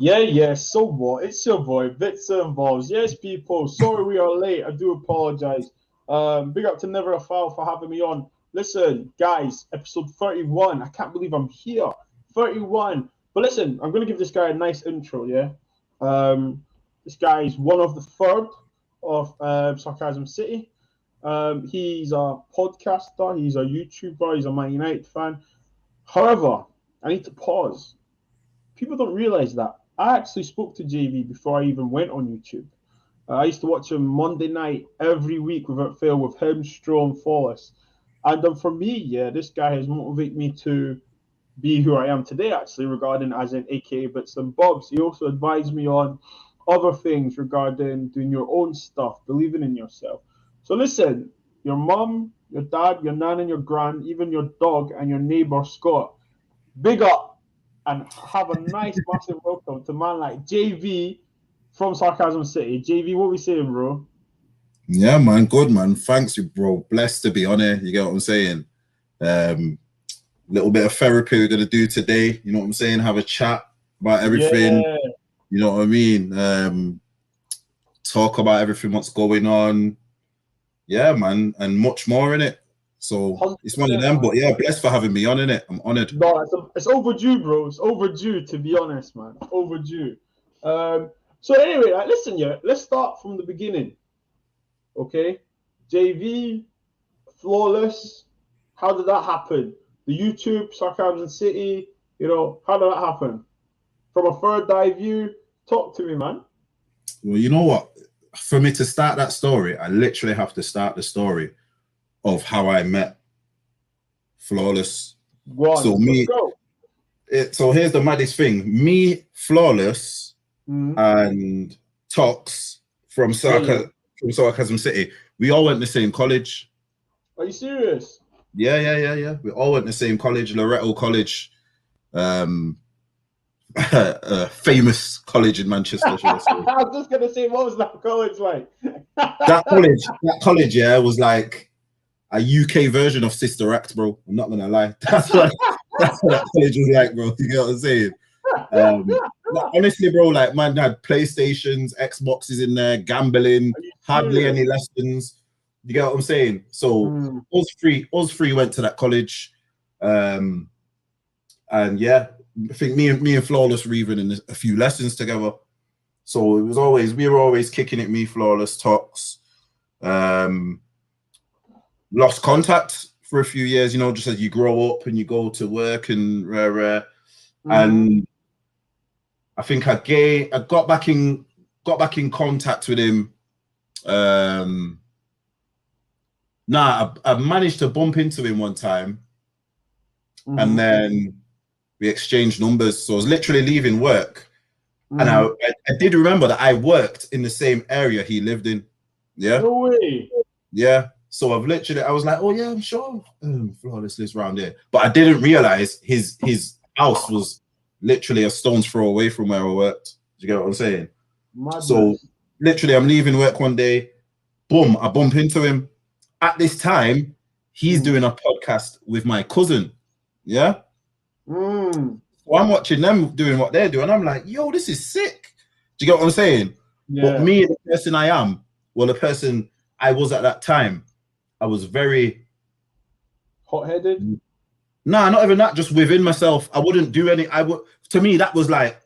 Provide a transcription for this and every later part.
Yeah, so what? It's your boy, Bitz and Bobz. Yes, people, sorry we are late. I do apologize. Big up to Never a Foul for having me on. Listen, guys, episode 31. I can't believe I'm here. 31. But listen, I'm going to give this guy a nice intro, yeah? This guy is one of the third of Sarcasm City. He's a podcaster, he's a YouTuber, he's a Man United fan. However, I need to pause. People don't realize that I actually spoke to JV before I even went on YouTube. I used to watch him Monday night every week without fail with him, Stro, and Flawless. And for me, yeah, this guy has motivated me to be who I am today, actually, regarding as in AKA Bitz and Bobz. He also advised me on other things regarding doing your own stuff, believing in yourself. So listen, your mom, your dad, your nan, and your gran, even your dog and your neighbor Scott, big up and have a nice, massive welcome to man like JV from Sarcasm City. JV, what we saying, bro? Yeah, man, good, man. Thanks, you, bro. Blessed to be on here. You get what I'm saying? Little bit of therapy we're gonna do today. You know what I'm saying? Have a chat about everything. Yeah. You know what I mean? Talk about everything, what's going on. Yeah, man, and much more in it. So it's one of them. But yeah, blessed for having me on in it. I'm honored. No, it's overdue, bro. It's overdue, to be honest, man. Overdue. So anyway, listen, yeah, let's start from the beginning. Okay, JV, Flawless. How did that happen? The YouTube, Sarcasm City. You know, how did that happen? From a third eye view, talk to me, man. Well, you know what? For me to start that story, I literally have to start the story of how I met Flawless. So here's the maddest thing. Me, Flawless, and Tox from Sarcasm City, we all went to the same college. Are you serious? Yeah. We all went to the same college, Loretto College. Famous college in Manchester. I was just gonna say, what was that college like? that college, yeah, was like a UK version of Sister Act, bro. I'm not gonna lie. That's what that college was like, bro. You get what I'm saying? Honestly, bro, like, man had PlayStations, Xboxes in there, gambling, hardly any lessons. You get what I'm saying? So us three went to that college, and yeah, I think me and Flawless were even in a few lessons together. So we were always kicking it. Me, Flawless, Tox. Lost contact for a few years, you know, just as you grow up and you go to work and and I think I got back in contact with him. I managed to bump into him one time, and then we exchanged numbers. So I was literally leaving work, and I did remember that I worked in the same area he lived in. Yeah. No way. Yeah. So I was like, oh yeah, I'm sure Flawless lives around here. But I didn't realize his house was literally a stone's throw away from where I worked. Do you get what I'm saying? Madness. So literally, I'm leaving work one day, boom, I bump into him. At this time, he's doing a podcast with my cousin. Yeah. So I'm watching them doing what they're doing. I'm like, yo, this is sick. Do you get what I'm saying? Yeah. But me, the person I am, well, the person I was at that time, I was very hot-headed. Nah, not even that. Just within myself, I wouldn't do any. To me, that was like,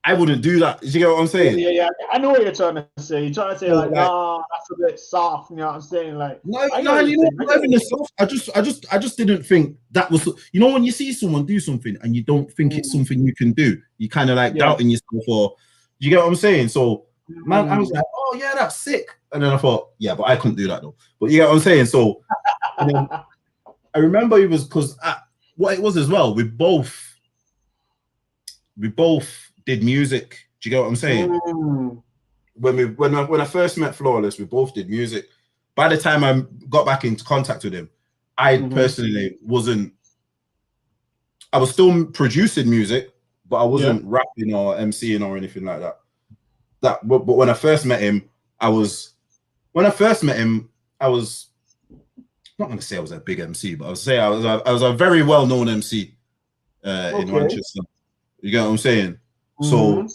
I wouldn't do that. Do you get what I'm saying? Yeah. I know what you're trying to say. You're trying to say like, nah, that's a bit soft. You know what I'm saying? Like, not even soft. I just didn't think that was. You know, when you see someone do something and you don't think it's something you can do, you kind of like doubting yourself, or you get what I'm saying? So, man, I was like, oh yeah, that's sick. And then I thought, yeah, but I couldn't do that though. But you get what I'm saying? So, I remember it was because what it was as well. We both did music. Do you get what I'm saying? When I first met Flawless, we both did music. By the time I got back into contact with him, I personally wasn't. I was still producing music, but I wasn't rapping or MCing or anything like that. But when I first met him, I was not going to say I was a big MC, but I was a very well-known MC in Manchester. You get what I'm saying? So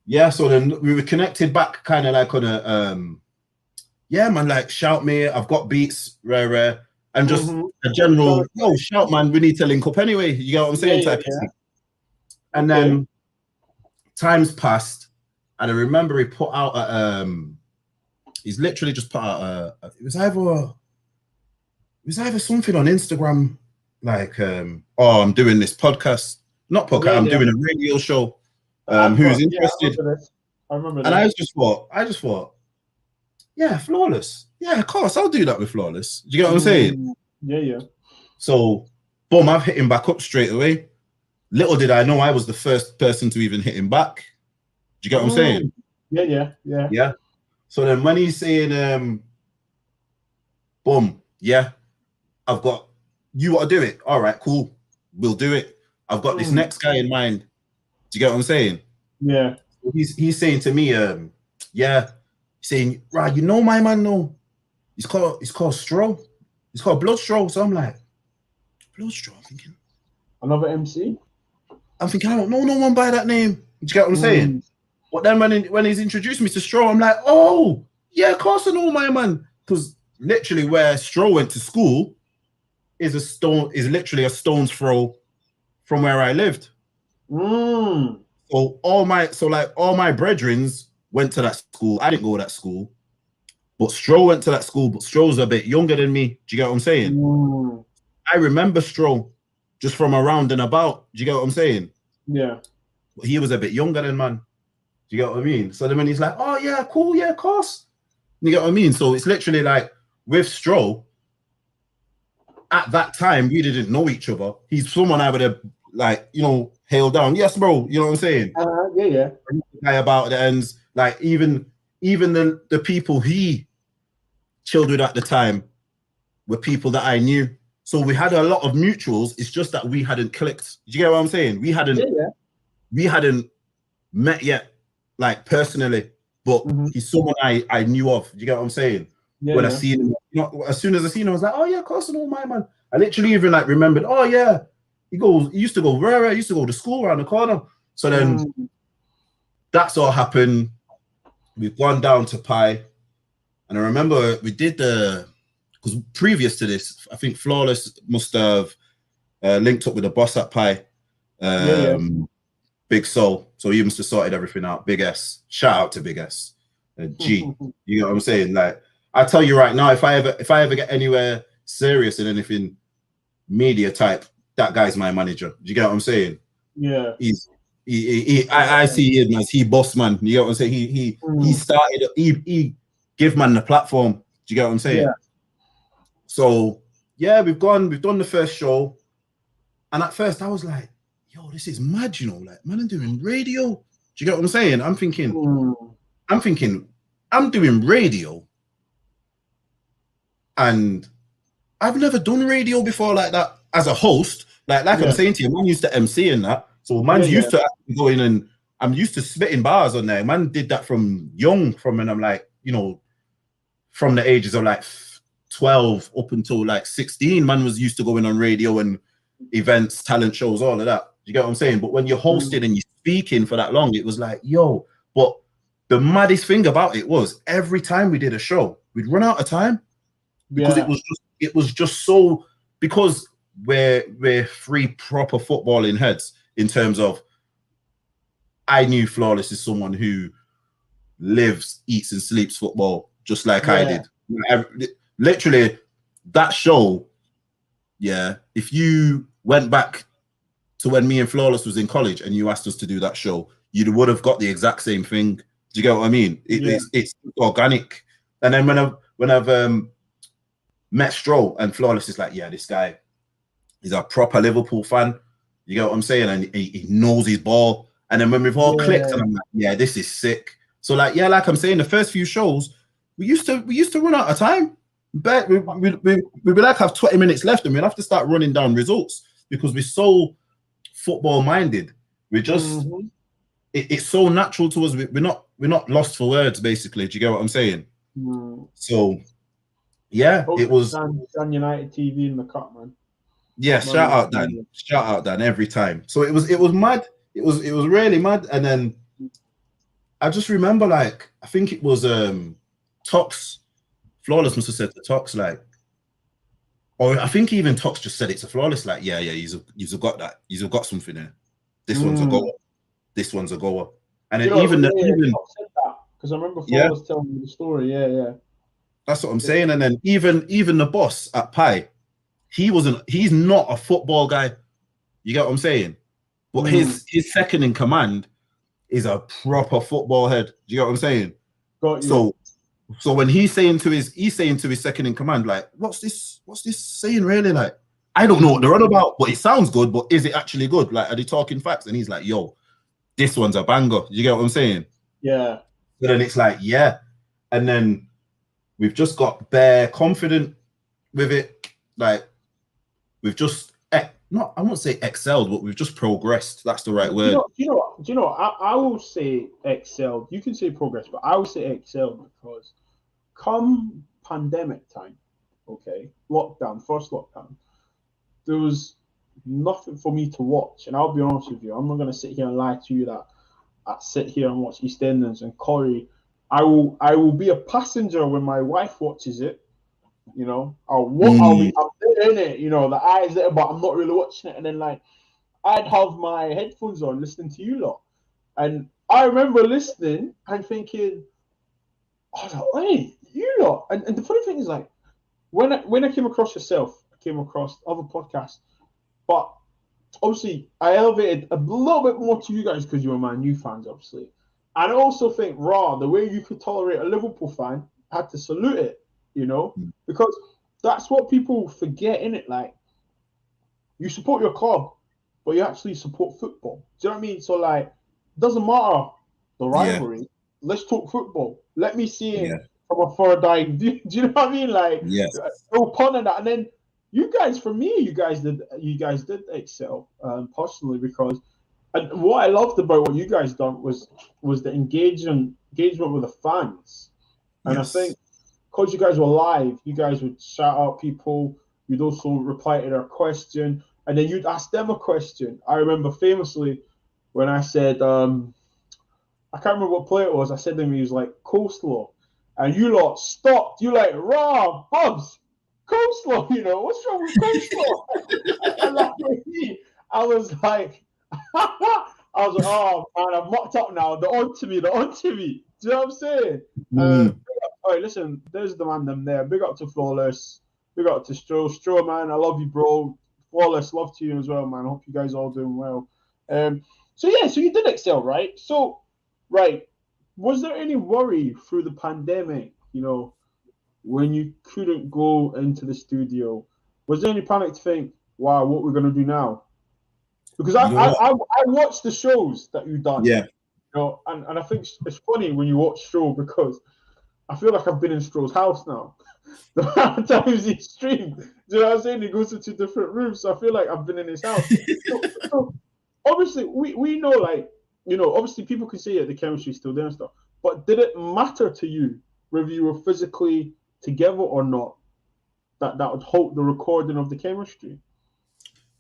yeah, so then we were connected back kind of like on a yeah, man, like shout me, I've got beats, rare, and just a general, yo, shout man, we need to link up anyway. You get what I'm saying? Type of thing. And then times passed, and I remember he put out he's literally just put out it was either something on Instagram, like oh, I'm doing this podcast, not podcast, I'm doing a radio show. Who's interested? I remember that. And I just thought, yeah, Flawless. Yeah, of course, I'll do that with Flawless. Do you get what I'm saying? Yeah. So, boom, I've hit him back up straight away. Little did I know I was the first person to even hit him back. Do you get what I'm saying? Yeah. So then when he's saying, boom, yeah, I've got, you want to do it? All right, cool. We'll do it. I've got this next guy in mind. Do you get what I'm saying? Yeah. He's saying to me, yeah, saying, right, you know my man, no. He's called Stro. He's called Blood Stro. So I'm like, Blood Stro, I'm thinking. Another MC? I'm thinking, I don't know no one by that name. Do you get what I'm saying? But then when he's introduced me to Stro, I'm like, oh, yeah, of course I know my man. Because literally where Stro went to school is literally a stone's throw from where I lived. So all my brethrens went to that school. I didn't go to that school. But Stro went to that school, but Stro's a bit younger than me. Do you get what I'm saying? I remember Stro just from around and about. Do you get what I'm saying? Yeah. But he was a bit younger than man. Do you get what I mean? So then when he's like, oh, yeah, cool, yeah, of course. You get what I mean? So it's literally like with Stro, at that time, we didn't know each other. He's someone I would have, like, you know, hailed down. Yes, bro. You know what I'm saying? Yeah. Guy about the ends. Like, even the people he chilled with at the time were people that I knew. So we had a lot of mutuals. It's just that we hadn't clicked. Do you get what I'm saying? We hadn't met yet, like personally. But he's someone I knew of. Do you get what I'm saying? When I seen him, you know, as soon as I seen him, I was like, oh yeah, of course I know my man. I literally even like remembered, oh yeah, he used to go rare, used to go to school around the corner. So then that's all happened. We've gone down to Pi. And I remember we did because previous to this, I think Flawless must have linked up with the boss at Pi, Big Soul. So he must have sorted everything out. Big S. Shout out to Big S. G. You know what I'm saying? Like, I tell you right now, if I ever get anywhere serious in anything media type, that guy's my manager. Do you get what I'm saying? Yeah. I see him as he boss man. You get what I'm saying? He started. He give man the platform. Do you get what I'm saying? Yeah. So yeah, we've done the first show, and at first I was like, yo, this is mad, you know, like man, I'm doing radio. Do you get what I'm saying? I'm thinking, I'm doing radio, and I've never done radio before like that as a host. Like I'm saying to you, man used to MC and that. So man's used to go in, and I'm used to spitting bars on there. Man did that from young, from when I'm like, you know, from the ages of like 12 up until like 16, man was used to going on radio and events, talent shows, all of that. You get what I'm saying? But when you're hosting and you're speaking for that long, it was like, yo. But the maddest thing about it was every time we did a show, we'd run out of time because it was just so, because we're three proper footballing heads in terms of, I knew Flawless is someone who lives, eats and sleeps football just like I did. Literally, that show, if you went back to when me and Flawless was in college and you asked us to do that show, you would have got the exact same thing. Do you get what I mean? It's organic. And then when I've met Stro, and Flawless is like, yeah, this guy is a proper Liverpool fan. You get what I'm saying? And he knows his ball. And then when we've all clicked, and I'm like, yeah, this is sick. So like, like I'm saying, the first few shows, we used to run out of time. But we would like have 20 minutes left, and we'd have to start running down results because we're so football minded. We're just it's so natural to us. We're not lost for words, basically. Do you get what I'm saying? So yeah, it was Dan United TV in the cup, man. Yeah, shout out Dan every time. So it was mad. It was really mad. And then I just remember, like, I think it was Tox, Flawless must have said to Tox, like, or I think even Tox just said it to Flawless, like, yeah, you've got that. You've got something there. This one's a goer. This one's a goer. And then even because I remember Flawless telling me the story. Yeah. That's what I'm saying. And then even the boss at Pi, he's not a football guy. You get what I'm saying? But his second in command is a proper football head. Do you get what I'm saying? Got you. So when he's saying to his second in command, like, what's this saying really? Like, I don't know what they're on about, but it sounds good, but is it actually good? Like, are they talking facts? And he's like, yo, this one's a banger. You get what I'm saying? Yeah. So then it's like, yeah. And then we've just got bare confident with it. Like, we've just I won't say excelled, but we've just progressed. That's the right word. Do you know what? I will say excelled. You can say progress, but I will say excelled because come pandemic time, okay, first lockdown, there was nothing for me to watch. And I'll be honest with you, I'm not going to sit here and lie to you that I sit here and watch EastEnders and Corrie. I will be a passenger when my wife watches it. You know, I'm there in it, you know, the eyes there, but I'm not really watching it. And then, like, I'd have my headphones on listening to you lot. And I remember listening and thinking, I was like, hey, you lot. And the funny thing is, like, when I came across yourself, I came across other podcasts, but obviously I elevated a little bit more to you guys because you were Man U fans, obviously. And I also think, the way you could tolerate a Liverpool fan, I had to salute it. You know, because that's what people forget, innit? Like, you support your club, but you actually support football. Do you know what I mean? So, like, it doesn't matter the rivalry. Yeah. Let's talk football. Let me see it from a third eye. Do you know what I mean? Like, no pun on that. And then you guys, for me, you guys did excel personally because, and what I loved about what you guys done was the engagement with the fans, and I think. Because you guys were live, you guys would shout out people. You'd also reply to their question, and then you'd ask them a question. I remember famously when I said, I can't remember what play it was. I said to him, he was like, coleslaw. And you lot stopped. You like, raw, Bobz, coleslaw, you know, what's wrong with coleslaw? And like, I was like, oh, man, I'm mocked up now. They're on to me. Do you know what I'm saying? All right, listen, there's the man them there. Big up to Flawless. Big up to Stro. Stro, man, I love you, bro. Flawless, love to you as well, man. I hope you guys all doing well. So you did excel, right? So, right, was there any worry through the pandemic, you know, when you couldn't go into the studio? Was there any panic to think, wow, what we're going to do now? Because I watched the shows that you've done. Yeah. You know, and I think it's funny when you watch Stro because I feel like I've been in Stro's house now. The amount of times he streamed, do you know what I'm saying? He goes into different rooms, so I feel like I've been in his house. so obviously, we know, like, you know, obviously people can see it, the chemistry's still there and stuff. But did it matter to you whether you were physically together or not? That would halt the recording of the chemistry?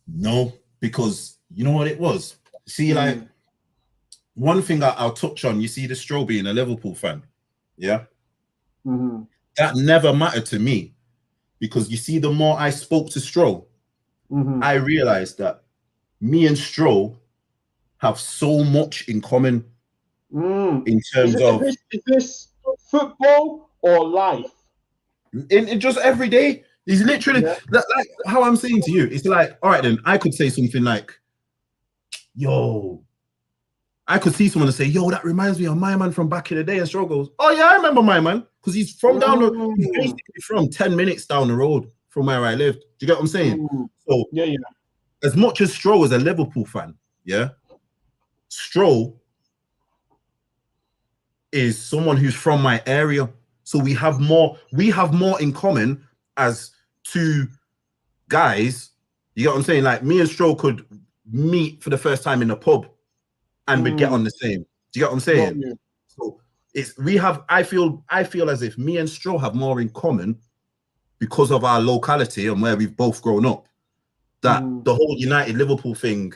No, because you know what it was. See, like, one thing I'll touch on. You see, the Stro being a Liverpool fan, yeah. That never mattered to me because you see, the more I spoke to Stro, I realized that me and Stro have so much in common in terms of is this football or life? In just every day. He's literally like how I'm saying to you. It's like, all right, then I could say something like, yo. I could see someone and say, yo, that reminds me of my man from back in the day. And Stro goes, oh, yeah, I remember my man. Because he's from he's basically from 10 minutes down the road from where I lived. Do you get what I'm saying? So, as much as Stro is a Liverpool fan, Stro is someone who's from my area. So we have more in common as two guys. You get what I'm saying? Like, me and Stro could meet for the first time in a pub and we get on the same. Do you get what I'm saying? So I feel as if me and Stro have more in common because of our locality and where we've both grown up. That the whole United Liverpool thing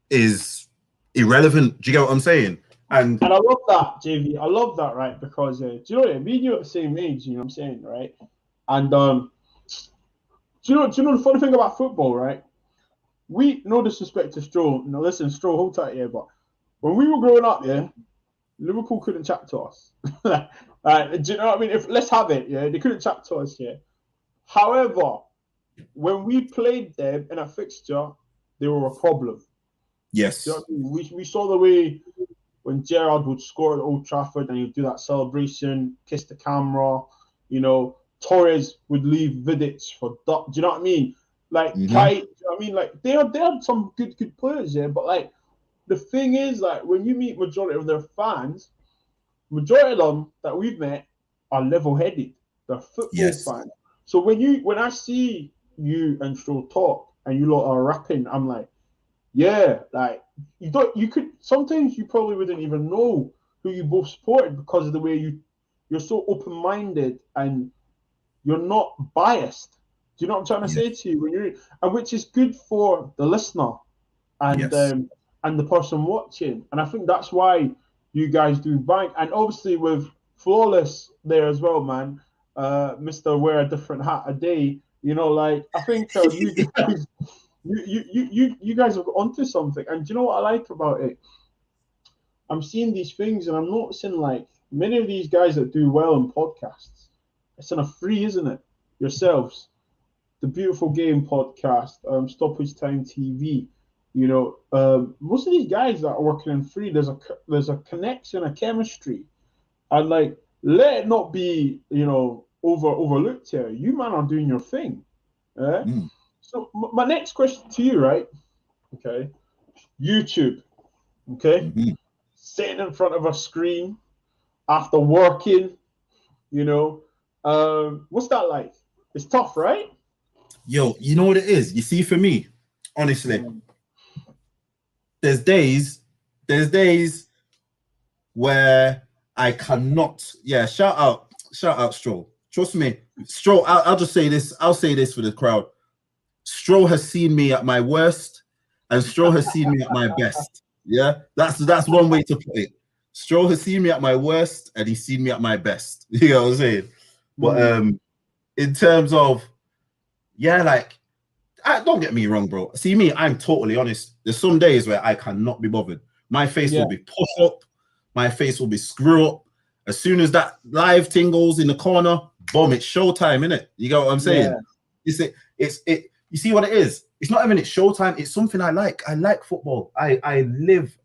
is irrelevant. Do you get what I'm saying? And I love that, JV. I love that, right? Because do you know what? Me and you at the same age. You know what I'm saying, right? And do you know the funny thing about football, right? We no disrespect to Stroll. No, listen, Stroll, hold tight here. But when we were growing up, yeah, Liverpool couldn't chat to us. Do you know what I mean? If let's have it, yeah, they couldn't chat to us, yeah. However, when we played them in a fixture, they were a problem. yes, Do you know what I mean? We saw the way when Gerrard would score at Old Trafford and he'd do that celebration, kiss the camera, you know, Torres would leave Vidic for do you know what I mean? Like Kai, do you know what I mean? Like they had some good players, yeah, but like the thing is, like when you meet majority of their fans, majority of them that we've met are level-headed. They're football yes, fans. So when I see you and Stroll talk and you lot are rapping, I'm like, yeah, like you could sometimes you probably wouldn't even know who you both supported because of the way you're so open-minded and you're not biased. Do you know what I'm trying to yes, say to you when you're and which is good for the listener yes. and the person watching. And I think that's why you guys do bank. And obviously with Flawless there as well, man. Mr. Wear a different hat a day. You know, like I think you guys you guys have got onto something. And do you know what I like about it? I'm seeing these things and I'm noticing like many of these guys that do well in podcasts, it's on a free, isn't it? Yourselves, the Beautiful Game podcast, Stoppage Time TV. You know, most of these guys that are working in free, there's a connection, a chemistry, and like let it not be overlooked here. You man are doing your thing. Eh? Mm. So my next question to you, right? Okay, YouTube. Okay, Mhm. sitting in front of a screen after working. You know, what's that like? It's tough, right? Yo, you know what it is? You see, for me, honestly, Mm. there's days, there's days where I cannot. Yeah, shout out, Stroll. Trust me, Stroll. I'll just say this. I'll say this for the crowd. Stroll has seen me at my worst, and Stroll has seen me at my best. Yeah, that's one way to put it. Stroll has seen me at my worst, and he's seen me at my best. You know what I'm saying? But Mm. in terms of like, don't get me wrong, bro. See me, I'm totally honest. There's some days where I cannot be bothered. My face Yeah. will be puffed up. My face will be screw up. As soon as that live thing goes in the corner, boom, it's showtime, innit? You get what I'm saying? Yeah. You see what it is? It's not even it's showtime. It's something I like. I like football. I live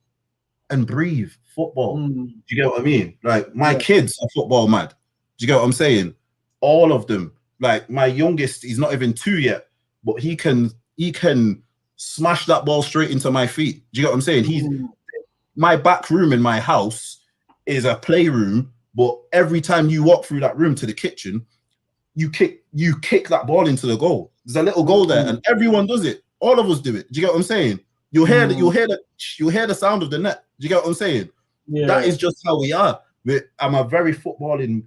and breathe football. Mm. Do you get what I mean? Like my Yeah. kids are football mad. Do you get what I'm saying? All of them. Like my youngest, he's not even 2 yet, but he can smash that ball straight into my feet. Do you get what I'm saying? Mm. My back room in my house is a playroom, but every time you walk through that room to the kitchen, you kick that ball into the goal. There's a little goal there, and everyone does it. All of us do it. Do you get what I'm saying? You'll hear the sound of the net. Do you get what I'm saying? Yeah. That is just how we are. I'm a very footballing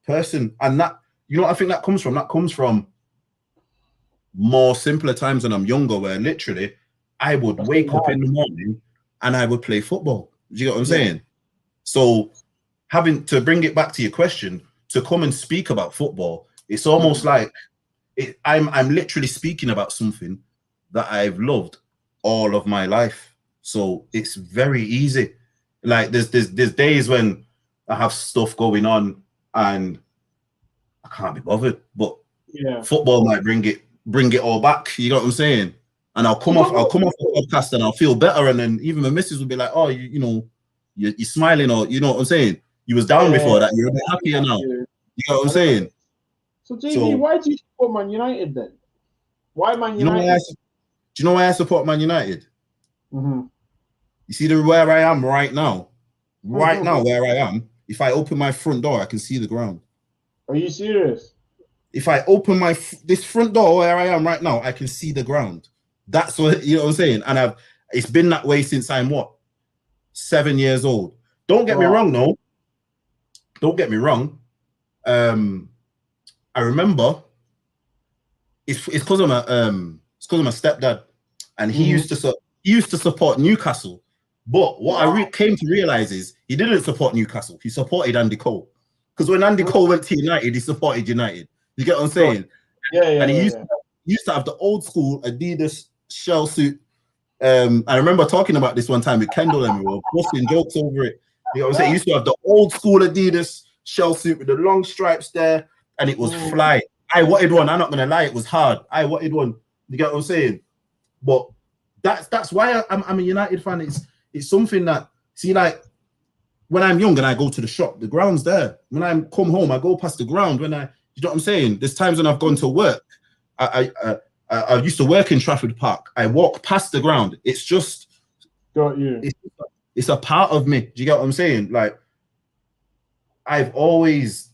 person, and that I think that comes from. That comes from more simpler times when I'm younger, where literally I would wake up in the morning and I would play football. Do you get what I'm saying? So having to bring it back to your question, to come and speak about football, it's almost like I'm literally speaking about something that I've loved all of my life. So it's very easy. Like there's days when I have stuff going on and I can't be bothered, but football might bring it all back. You know what I'm saying? And I'll come off the podcast and I'll feel better. And then even my missus will be like, "Oh, you're smiling," or you know what I'm saying? You was down before that. You're a bit happier now. You know what I'm saying? So JB, why do you support Man United then? Why Man United? Do you know why I support Man United? Mm-hmm. You see where I am right now? Right now, where I am, if I open my front door, I can see the ground. Are you serious? If I open this front door where I am right now, I can see the ground. That's what, you know what I'm saying? And it's been that way since I'm 7 years old. Don't get me wrong, though. Don't get me wrong. I remember it's because of my stepdad, and he used to support Newcastle, But what I came to realize is he didn't support Newcastle. He supported Andy Cole. Because when Andy Cole went to United, he supported United. You get what I'm saying? And he used to have the old school Adidas shell suit. I remember talking about this one time with Kendall and we were busting jokes over it. You know what I'm saying? He used to have the old school Adidas shell suit with the long stripes there, and it was fly. I wanted one. I'm not gonna lie, it was hard. I wanted one. You get what I'm saying? But that's why I'm a United fan. It's something that, see, like when I'm young and I go to the shop, the ground's there. When I come home, I go past the ground. You know what I'm saying? There's times when I've gone to work. I used to work in Trafford Park. I walk past the ground. It's just, got you. It's a part of me. Do you get what I'm saying? Like, I've always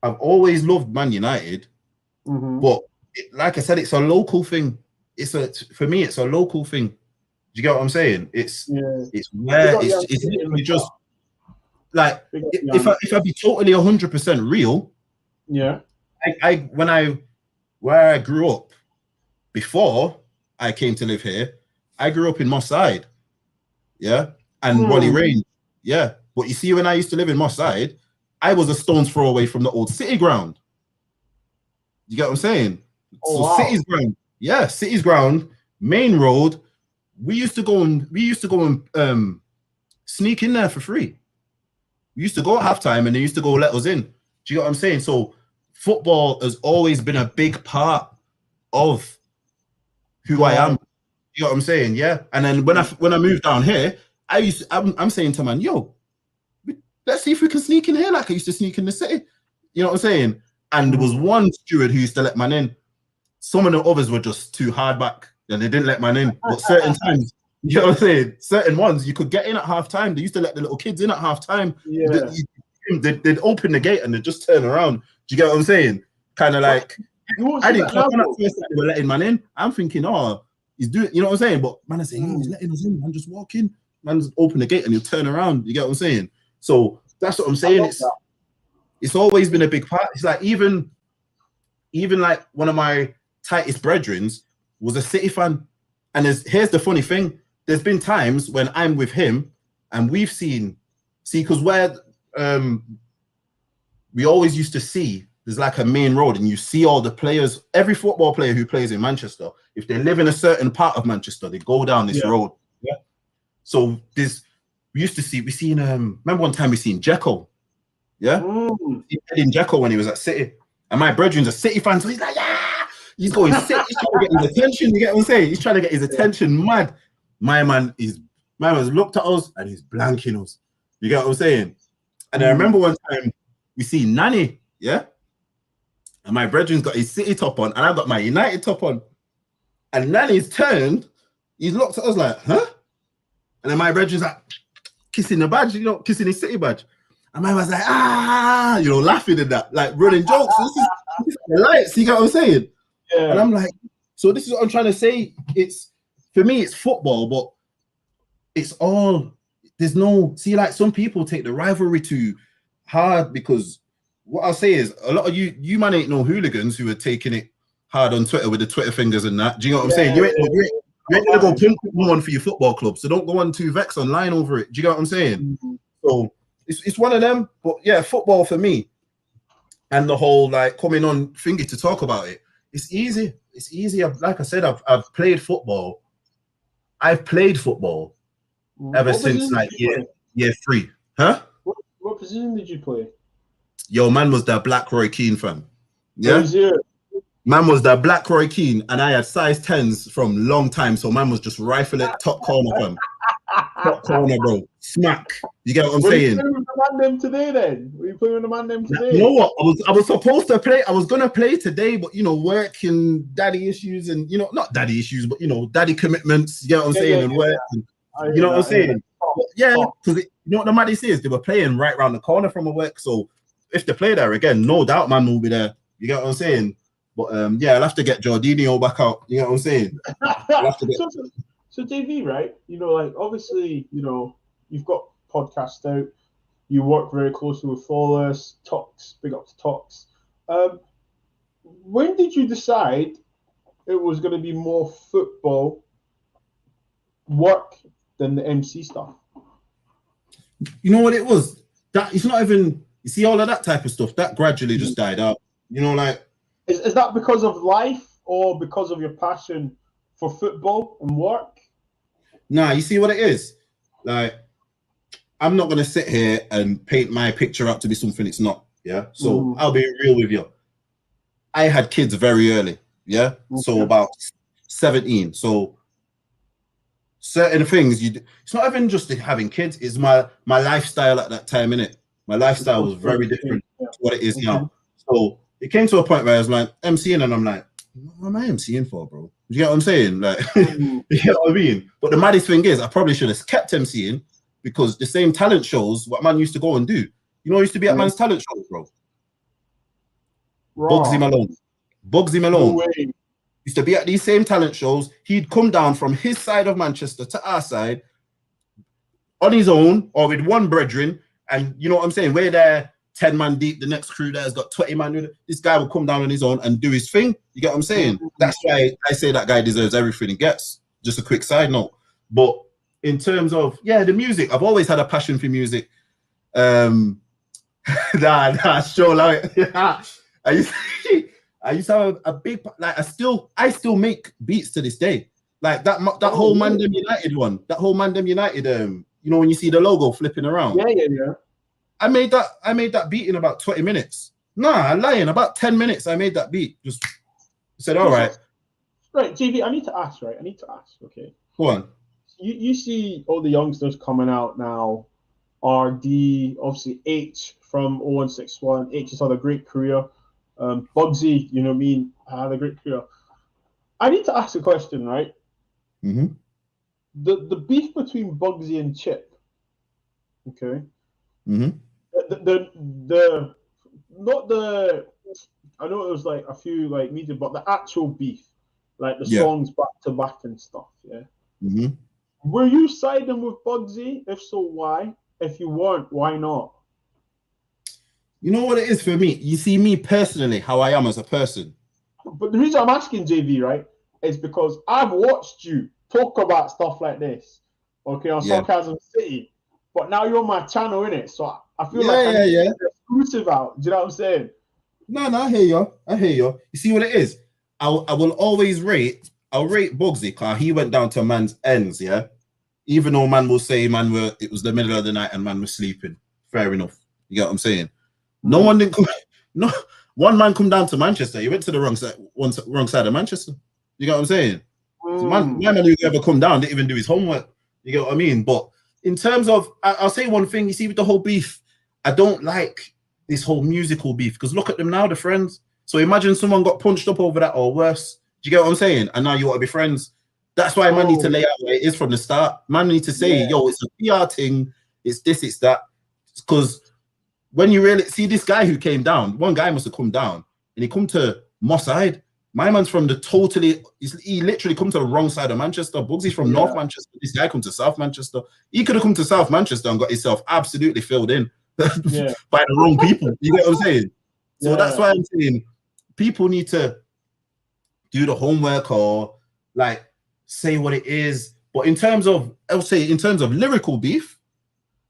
loved Man United, but like I said, it's a local thing. For me, it's a local thing. Do you get what I'm sayit's literally just like, if I be totally 100% real, where I grew up before I came to live here, I grew up in Moss Side, and Wally Range, But you see, when I used to live in Moss Side, I was a stone's throw away from the old City ground. You get what I'm saying? City's ground, City's ground, main road. We used to go and sneak in there for free. We used to go at halftime and they used to go let us in. Do you get what I'm saying? So football has always been a big part of who I am. You know what I'm saying? Yeah. And then when I moved down here, I'm saying to man, yo, let's see if we can sneak in here like I used to sneak in the city. You know what I'm saying? And there was one steward who used to let man in. Some of the others were just too hard back and they didn't let man in. But certain times, you know what I'm saying? Certain ones you could get in at half time. They used to let the little kids in at half time. They'd open the gate and they'd just turn around. Do you get what I'm saying? Kind of like, I didn't come on at first that they were letting man in. I'm thinking, oh, he's doing, you know what I'm saying? But man, I say, he's letting us in. Man, just walk in. Man, just open the gate and he'll turn around. You get what I'm saying? So that's what I'm saying. It's always been a big part. It's like even like one of my tightest brethrens was a City fan. And here's the funny thing. There's been times when I'm with him and we've seen, because where we always used to see, there's like a main road and you see all the players, every football player who plays in Manchester, if they live in a certain part of Manchester, they go down this road. Yeah. So we seen, remember one time we seen Jekyll. Yeah. He played in Jekyll when he was at City. And my brethren's a City fan, so he's like, he's going City, he's trying to get his attention. You get what I'm saying? He's trying to get his attention mad. My man's looked at us and he's blanking us. You get what I'm saying? And I remember one time we see Nanny, and my brethren's got his City top on, and I've got my United top on. And Nanny's turned, he's looked at us like, huh? And then my brethren's like, kissing the badge, kissing his City badge. And my man's like, laughing at that, like running jokes. This is the lights, you get what I'm saying? Yeah. And I'm like, so this is what I'm trying to say. For me, it's football, but it's all, there's no, see, like some people take the rivalry too hard, because what I'll say is a lot of you man ain't no hooligans who are taking it hard on Twitter with the Twitter fingers and that. Do you know what I'm saying? You ain't gonna go pimp one for your football club, so don't go on too vex online over it. Do you know what I'm saying? So it's one of them. But yeah, football for me, and the whole like coming on thingy to talk about it, it's easy. It's easy. Like I said, I've played football. I've played football ever since like year 3. Huh? What position did you play? Yo, man was the Black Roy Keane fan. Yeah. Man was the Black Roy Keane, and I had size 10s from long time. So man was just rifle it top corner, fam. Top corner, bro. Smack. You get what I'm saying? Were you playing with the man them today then? Were you playing with the man them today? You know what? I was supposed to play. I was gonna play today, but work and daddy issues, and not daddy issues, but daddy commitments. You get what I'm saying? And work. And, you know what I'm saying? Yeah, because you know what the maddest is? They were playing right around the corner from my work. So if they play there again, no doubt man will be there. You get what I'm saying? But I'll have to get Jorginho back out. You know what I'm saying? I'll have to get... So JV, right? Like obviously, you've got podcasts out. You work very closely with Flawless, Tox, big up to Tox. When did you decide it was going to be more football, work, than the MC stuff? You know what it was? That it's not even. You see all of that type of stuff that gradually just died out. You know, like is that because of life or because of your passion for football and work? Nah, you see what it is? Like, I'm not gonna sit here and paint my picture out to be something it's not. Yeah. So I'll be real with you. I had kids very early. Yeah. Okay. So about 17. So certain things it's not even just having kids, it's my lifestyle at that time, innit? My lifestyle was very different to what it is now. So it came to a point where I was like MCing, and I'm like, what am I MCing for, bro? You get what I'm saying? Like, you get what I mean? But the maddest thing is, I probably should have kept MCing, because the same talent shows what man used to go and do. You know, I used to be at man's talent shows, bro. Bugsy Malone. Bugsy Malone. No way. Used to be at these same talent shows. He'd come down from his side of Manchester to our side on his own or with one brethren. And you know what I'm saying? We're there 10 man deep. The next crew there has got 20 man. This guy will come down on his own and do his thing. You get what I'm saying? That's why I say that guy deserves everything he gets. Just a quick side note. But in terms of, the music, I've always had a passion for music. Sure. Like, I used to have a big, like, I still make beats to this day. Like that whole Mandem United one, you know, when you see the logo flipping around. Yeah. I made that beat in about 20 minutes. Nah, I'm lying. About 10 minutes, I made that beat. Just said, all right. Right, JV, I need to ask, okay? Go on. You see all the youngsters coming out now, RD, obviously H from 0161. H has had a great career. Bobz, you know what I mean, had a great career. I need to ask a question, right? Mm-hmm. The beef between Bobz and Chip, okay? Mm-hmm. The not the, I know it was like a few like media, but the actual beef, like the songs back to back and stuff, yeah. Mm-hmm. Were you siding with Bobz? If so, why? If you weren't, why not? You know what it is for me? You see me personally, how I am as a person. But the reason I'm asking, JV, right, is because I've watched you talk about stuff like this, okay, on Sarcasm City. But now you're on my channel, innit? So I feel like I need to get exclusive out. Do you know what I'm saying? No, I hear you. You see what it is? I will always rate Bobz, because he went down to man's ends, yeah? Even though man will say it was the middle of the night and man was sleeping. Fair enough. You get what I'm saying? No one didn't come. No, one man come down to Manchester. He went to the wrong side of Manchester. You get what I'm saying? So man who ever come down didn't even do his homework. You get what I mean? But in terms of, I'll say one thing. You see, with the whole beef, I don't like this whole musical beef, because look at them now, the friends. So imagine someone got punched up over that or worse. Do you get what I'm saying? And now you want to be friends. That's why man need to lay out where it is from the start. Man need to say, yo, it's a PR thing. It's this, it's that. Because when you really see this guy who came down, one guy must have come down and he come to Moss side. My man's from he literally come to the wrong side of Manchester. Bobz from North Manchester. This guy come to South Manchester. He could have come to South Manchester and got himself absolutely filled in by the wrong people. You get what I'm saying? So that's why I'm saying people need to do the homework or like say what it is. But in terms of lyrical beef,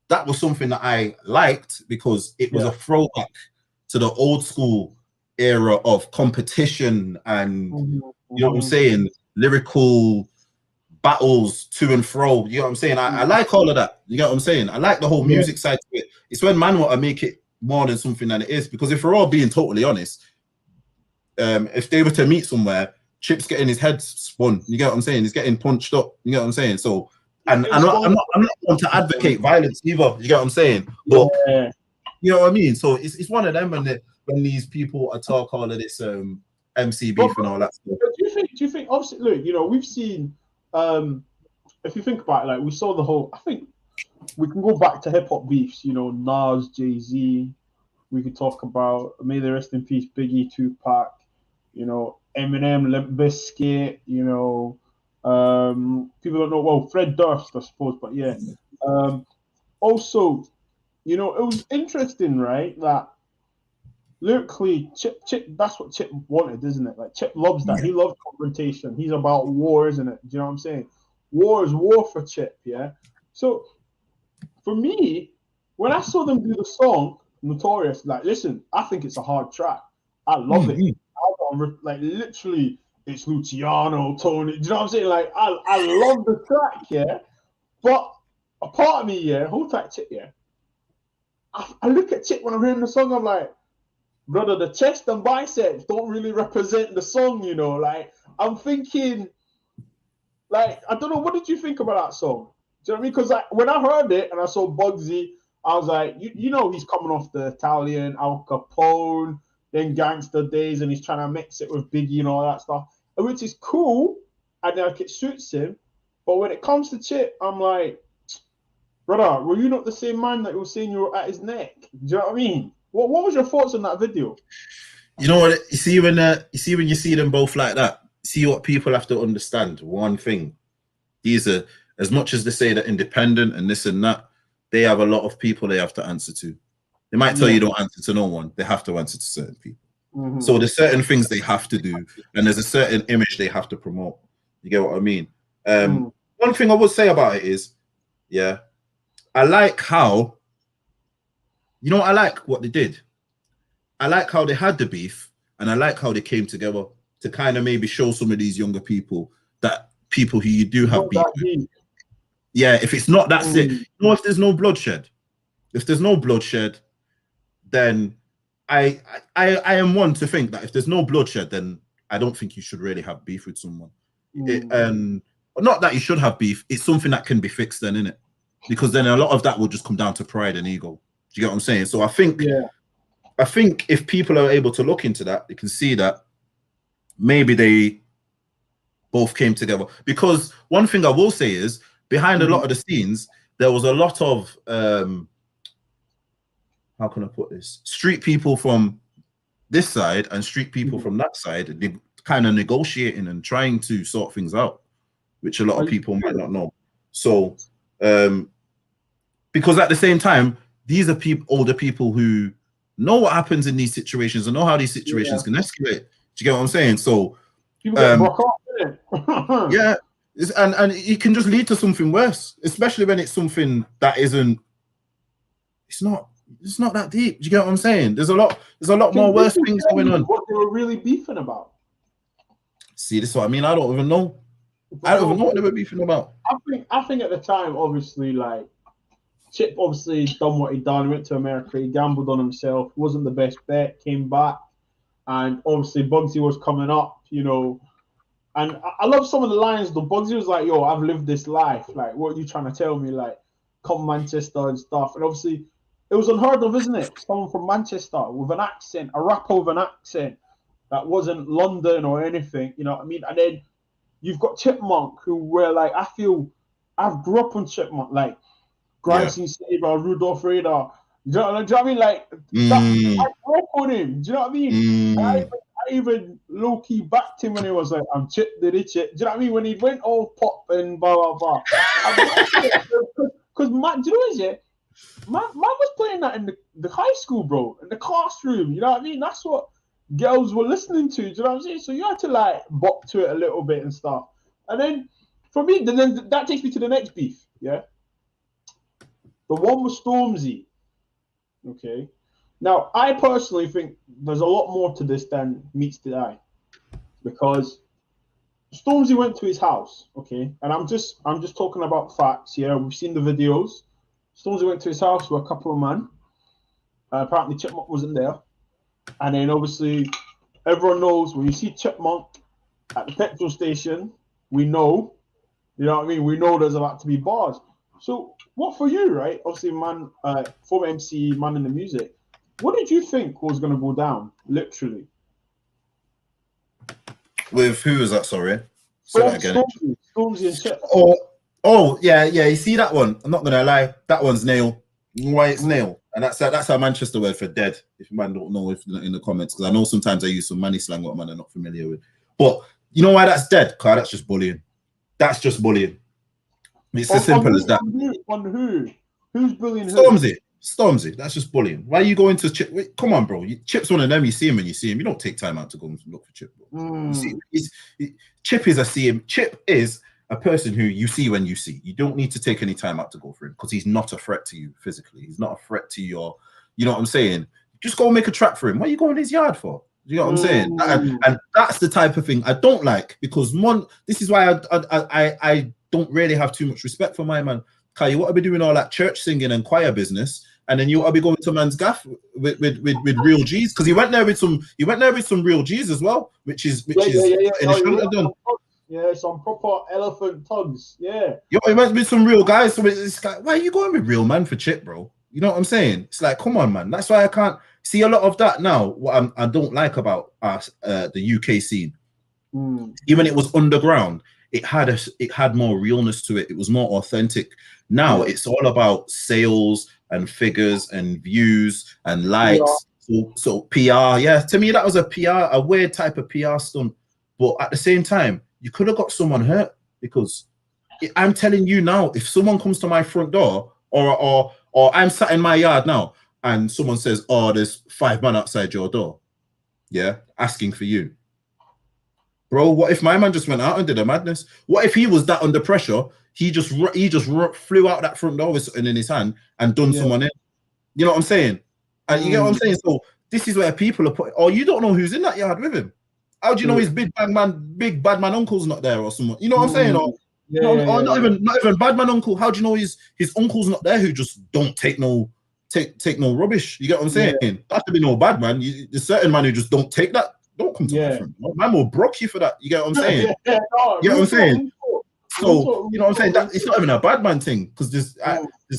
that was something that I liked, because it was a throwback to the old school era of competition and you know what I'm saying, lyrical battles to and fro. You know what I'm saying? I like all of that. You get what I'm saying? I like the whole music side to it. It's when man want to make it more than something than it is. Because if we're all being totally honest, if they were to meet somewhere, Chip's getting his head spun. You get what I'm saying? He's getting punched up. You get what I'm saying? So, and I'm not going to advocate violence either. You get what I'm saying? But you know what I mean? So it's one of them when these people are talk all of this MC beef and all that stuff. Do you think obviously, look, you know, we've seen if you think about it, like we saw the whole, I think we can go back to hip hop beefs, you know, Nas, Jay-Z. We could talk about, may they rest in peace, Biggie, Tupac, you know, Eminem, Limp Bizkit, you know, people don't know, well, Fred Durst, I suppose, but yeah. Also, you know, it was interesting, right, that lyrically, Chip, that's what Chip wanted, isn't it? Like, Chip loves that. He loves confrontation. He's about war, isn't it? Do you know what I'm saying? war is war for Chip, yeah. So for me, when I saw them do the song Notorious, like, listen, I think it's a hard track. I love it. Like, literally, it's Luciano, Tony. Do you know what I'm saying? Like, I love the track, yeah. But a part of me, yeah, hold tight, Chip, yeah. I look at Chip when I'm hearing the song, I'm like, brother, the chest and biceps don't really represent the song, you know. Like, I'm thinking, like, I don't know, what did you think about that song? Do you know what I mean? Because like, when I heard it and I saw Bugsy, I was like, you know, he's coming off the Italian, Al Capone, then gangster days, and he's trying to mix it with Biggie and all that stuff, which is cool, and like it suits him. But when it comes to Chip, I'm like, brother, were you not the same man that was saying you were at his neck? Do you know what I mean? What was your thoughts on that video? You know what? You see when you see them both like that. See what people have to understand. One thing, these are, as much as they say they're independent and this and that, they have a lot of people they have to answer to. They might tell you don't answer to no one. They have to answer to certain people. So there's certain things they have to do, and there's a certain image they have to promote. You get what I mean? One thing I would say about it is, yeah, I like how, you know, I like what they did. I like how they had the beef, and I like how they came together to kind of maybe show some of these younger people that people who you do have beef with. Yeah, if it's not that it. You know, if there's no bloodshed, then I am one to think that if there's no bloodshed, then I don't think you should really have beef with someone. Not that you should have beef, it's something that can be fixed then, innit? Because then a lot of that will just come down to pride and ego. Do you get what I'm saying? So I think if people are able to look into that, they can see that maybe they both came together. Because one thing I will say is, behind a lot of the scenes, there was a lot of how can I put this? Street people from this side and street people from that side, they kind of negotiating and trying to sort things out, which a lot of people might not know. So, because at the same time, these are older people who know what happens in these situations and know how these situations can escalate. Do you get what I'm saying? So, yeah, and it can just lead to something worse, especially when it's something that isn't. It's not that deep. Do you get what I'm saying? There's a lot more worse things going on. What they were really beefing about. See, this is what I mean. I don't even know. I don't even know what they were beefing about. I think at the time, obviously, like, Chip obviously done what he done. He went to America. He gambled on himself. Wasn't the best bet. Came back, and obviously Bugsy was coming up. You know, and I love some of the lines. The Bugsy was like, "Yo, I've lived this life. Like, what are you trying to tell me? Like, come Manchester and stuff." And obviously, it was unheard of, isn't it? Someone from Manchester with an accent, a rapper with an accent that wasn't London or anything. You know what I mean? And then you've got Chipmunk, who were like, I feel I've grew up on Chipmunk, like Grinding Saber, Rudolph Raider. Do you know what I mean? Like, I grew up on him. Do you know what I mean? I even low key backed him when he was like, I'm Chip, did it, Chip. Do you know what I mean? When he went all pop and blah, blah, blah. Because, man, do you know what it is, yeah? Man was playing that in the high school, bro, in the classroom. You know what I mean? That's what girls were listening to. Do you know what I'm saying? So you had to like bop to it a little bit and stuff. And then for me, then that takes me to the next beef. Yeah, the one with Stormzy. Okay. Now I personally think there's a lot more to this than meets the eye, because Stormzy went to his house. Okay, and I'm just talking about facts. Yeah, we've seen the videos. Stormzy went to his house with a couple of men. Apparently, Chipmunk wasn't there. And then, obviously, everyone knows when you see Chipmunk at the petrol station, we know, you know what I mean? We know there's about to be bars. So, what for you, right? Obviously, man, former MC, man in the music. What did you think was going to go down, literally? With who was that, sorry? Say that again. Stormzy and Chip. Oh, yeah. You see that one? I'm not gonna lie. That one's nail. Why it's nail, and that's our Manchester word for dead. If you man don't know, if in the comments, because I know sometimes I use some money slang what man are not familiar with. But you know why that's dead? Cause that's just bullying. That's just bullying. It's as simple as that. On who? Who's bullying who? Stormzy. That's just bullying. Why are you going to Chip? Wait, come on, bro. Chip's one of them. You see him when you see him. You don't take time out to go and look for Chip. You see, Chip is a a person who you see when you see. You don't need to take any time out to go for him because he's not a threat to you physically. He's not a threat to your, you know what I'm saying? Just go make a track for him. What are you going in his yard for? You know what I'm saying? And that's the type of thing I don't like, because this is why I don't really have too much respect for my man. Kai, you want to be doing all that church singing and choir business, and then you want to be going to man's gaff with real G's, because he went there with some real G's as well, which is and he shouldn't have done. Yeah, some proper elephant tugs. Yeah. Yo, he went with some real guys. So it's like, why are you going with real man for chip, bro? You know what I'm saying? It's like, come on, man. That's why I can't see a lot of that now. What I don't like about us, the UK scene, even when it was underground, it had more realness to it. It was more authentic. Now it's all about sales and figures and views and likes. So PR, yeah. To me, that was a weird type of PR stunt. But at the same time, you could have got someone hurt, because I'm telling you now, if someone comes to my front door or I'm sat in my yard now and someone says, oh, there's 5 men outside your door, yeah, asking for you. Bro, what if my man just went out and did a madness? What if he was that under pressure? He just flew out that front door with something in his hand and done someone in. You know what I'm saying? And you get what I'm saying? So this is where people are putting, or you don't know who's in that yard with him. How do you know his big bad man uncle's not there or someone? You know what I'm saying? Or not even bad man uncle. How do you know his uncle's not there who just don't take no rubbish? You get what I'm saying? Yeah. That could be no bad man. There's certain man who just don't take that. Don't come to my friend. Man will broke you for that. You get what I'm saying? You get what I'm saying? So you know what I'm saying? That it's not even a bad man thing, because there's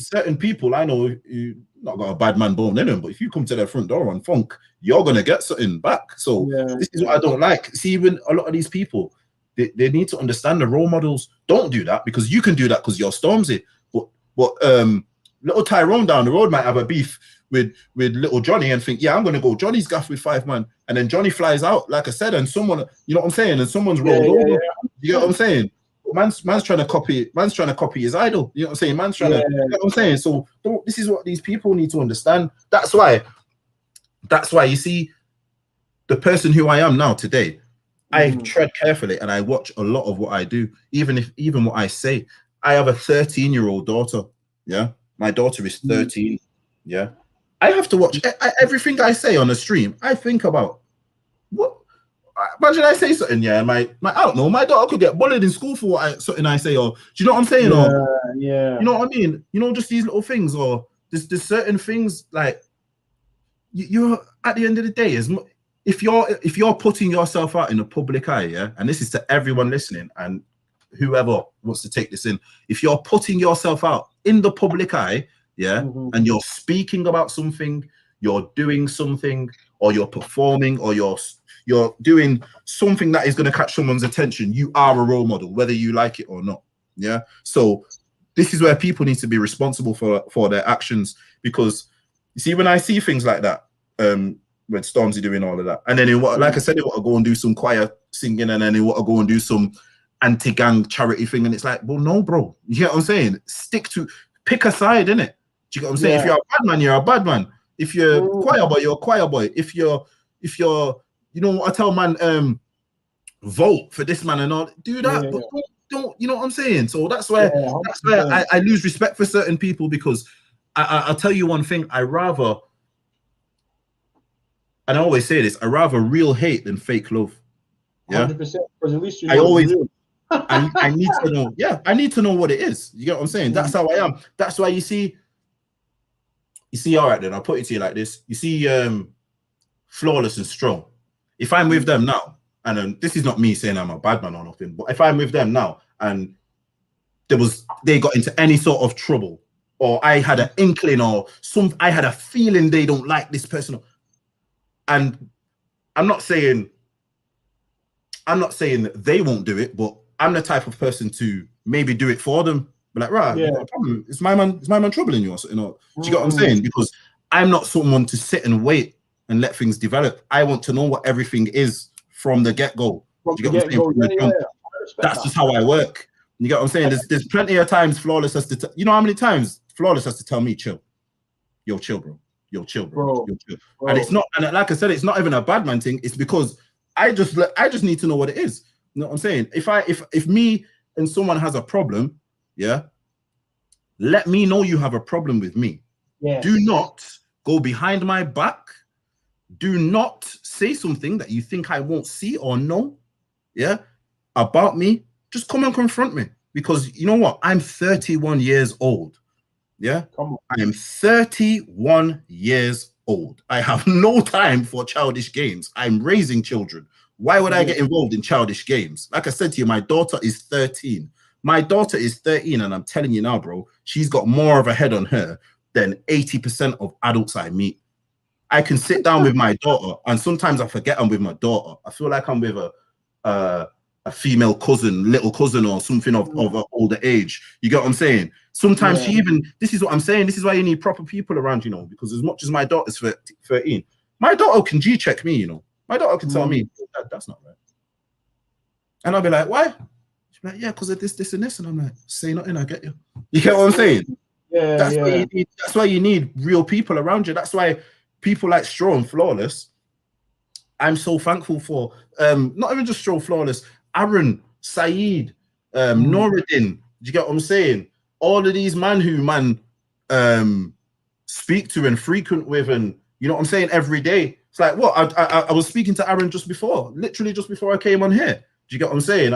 certain people I know who not got a bad man bone in them, but if you come to their front door on funk, you're gonna get something back. So this is what I don't like. See, even a lot of these people, they need to understand the role models. Don't do that, because you can do that because you're Stormzy. But little Tyrone down the road might have a beef with little Johnny and think, yeah, I'm gonna go Johnny's gaff with 5 man, and then Johnny flies out, like I said, and someone, you know what I'm saying, and someone's rolled over. You get what I'm saying? Man's trying to copy his idol. You know what I'm saying? Man's trying to, you know what I'm saying? So this is what these people need to understand. That's why you see the person who I am now today, I tread carefully and I watch a lot of what I do, even what I say. I have a 13-year-old daughter. Yeah. My daughter is 13. Yeah. I have to watch everything I say on the stream. I think about what. Imagine I say something, yeah, I don't know, my daughter could get bullied in school for something I say, or do you know what I'm saying? You know what I mean? You know, just these little things, or there's certain things, like you're at the end of the day, if you're putting yourself out in the public eye, yeah, and this is to everyone listening and whoever wants to take this in, if you're putting yourself out in the public eye, yeah, and you're speaking about something, you're doing something, or you're performing, or you're doing something that is going to catch someone's attention, you are a role model, whether you like it or not. Yeah. So this is where people need to be responsible for their actions, because you see, when I see things like that, when Stormzy doing all of that, and then like I said, they want to go and do some choir singing, and then they want to go and do some anti-gang charity thing, and it's like, well, no, bro. You get what I'm saying? Pick a side, innit? Do you get what I'm saying? If you're a bad man, you're a bad man. If you're a choir boy, you're a choir boy. If you're you know what I tell man, vote for this man and all, do that, but don't, you know what I'm saying? So that's where I lose respect for certain people, because I'll tell you one thing, I always say this, I rather real hate than fake love. Yeah, 100%, because at least I need to know. Yeah, I need to know what it is. You get what I'm saying? That's how I am. That's why you see. All right, then I'll put it to you like this. You see, Flawless and Strong. If I'm with them now, and this is not me saying I'm a bad man or nothing, but if I'm with them now and they got into any sort of trouble, or I had an inkling, or I had a feeling they don't like this person, and I'm not saying that they won't do it, but I'm the type of person to maybe do it for them. But like, right, no problem. Is my man troubling you or something? Or, do you get what I'm saying? Because I'm not someone to sit and wait and let things develop. I want to know what everything is from the get-go. Do you get what I'm saying? That's just how I work. You get what I'm saying? There's plenty of times Flawless has to, you know how many times Flawless has to tell me, chill. Yo, chill, bro. Yo, chill, bro. Yo, chill. Bro. And it's not, and like I said, it's not even a bad man thing. It's because I just need to know what it is. You know what I'm saying? If me and someone has a problem, yeah, let me know you have a problem with me. Yes. Do not go behind my back. Do not say something that you think I won't see or know, yeah, about me. Just come and confront me, because you know what? I'm 31 years old. Yeah, Come on. I am 31 years old. I have no time for childish games. I'm raising children. Why would I get involved in childish games? Like I said to you, my daughter is 13. My daughter is 13, and I'm telling you now, bro, she's got more of a head on her than 80% of adults I meet. I can sit down with my daughter, and sometimes I forget I'm with my daughter. I feel like I'm with a female cousin, little cousin, or something of an older age. You get what I'm saying? Sometimes she even, this is what I'm saying, this is why you need proper people around, you know, because as much as my daughter's 13, my daughter can G-check me, you know. My daughter can tell me, that's not right. And I'll be like, why? She'll be like, yeah, because of this, and this. And I'm like, say nothing, I get you. You get what I'm saying? Yeah, that's why you need real people around you. That's why people like Straw and Flawless, I'm so thankful for. Not even just Straw, Flawless, Aaron, Saeed, Noradin. Do you get what I'm saying? All of these man who speak to and frequent with, and you know what I'm saying, every day. It's like, what? I was speaking to Aaron just before, literally just before I came on here. Do you get what I'm saying?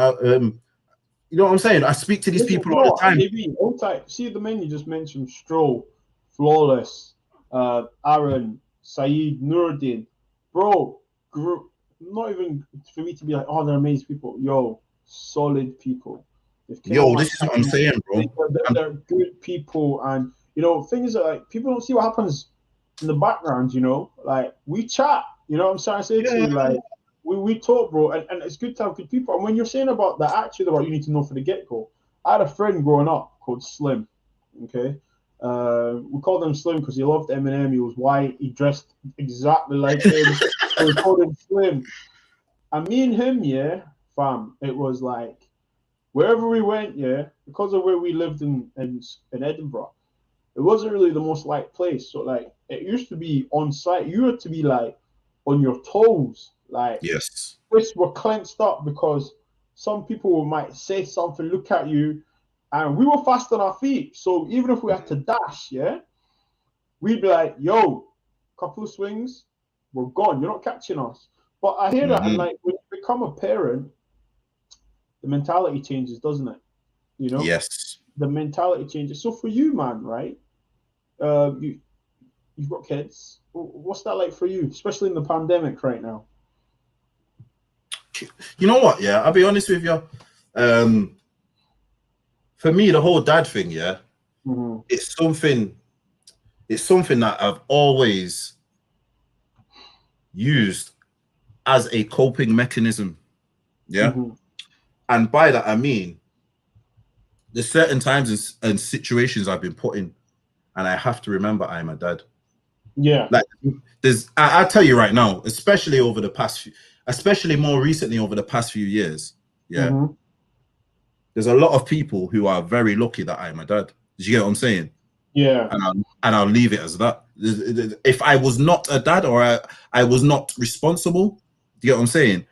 You know what I'm saying? I speak to these people all the time. See the men you just mentioned: Stroll, Flawless, Aaron, Saeed, Nuruddin. Bro, not even for me to be like, oh, they're amazing people. Yo, solid people. Yo, this is what I'm saying, bro. They're good people, and you know, things that like people don't see what happens in the background. You know, like we chat. You know what I'm trying to say to you, like. We talk, bro, and it's good to have good people. And when you're saying about the attitude about you need to know for the get-go, I had a friend growing up called Slim, okay? We called him Slim because he loved Eminem. He was white. He dressed exactly like him. So we called him Slim. And me and him, yeah, fam, it was like wherever we went, yeah, because of where we lived in Edinburgh, it wasn't really the most liked place. So like it used to be on site. You had to be like on your toes. Like, yes, wrists were clenched up because some people might say something, look at you, and we were fast on our feet. So even if we had to dash, yeah, we'd be like, yo, couple of swings, we're gone. You're not catching us. But I hear that, and like when you become a parent, the mentality changes, doesn't it? You know? Yes. The mentality changes. So for you, man, right? You've got kids. What's that like for you, especially in the pandemic right now? You know what? Yeah, I'll be honest with you. For me, the whole dad thing, yeah, it's something that I've always used as a coping mechanism. Yeah. And by that I mean there's certain times and situations I've been put in, and I have to remember I'm a dad. Yeah. Like I tell you right now, especially over the past few, especially more recently over the past few years, yeah, there's a lot of people who are very lucky that I'm a dad. Did you get what I'm saying? Yeah. And I'll leave it as that. If I was not a dad, or I was not responsible, do you get what I'm saying?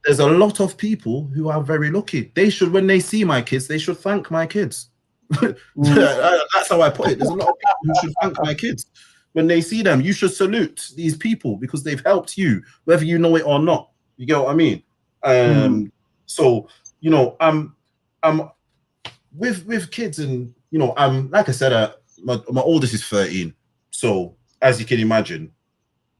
There's a lot of people who are very lucky. They should, when they see my kids, they should thank my kids. That's how I put it. There's a lot of people who should thank my kids. When they see them, you should salute these people because they've helped you, whether you know it or not. You get what I mean? So, you know, I'm with kids, and you know, I'm like I said, my oldest is 13. So as you can imagine,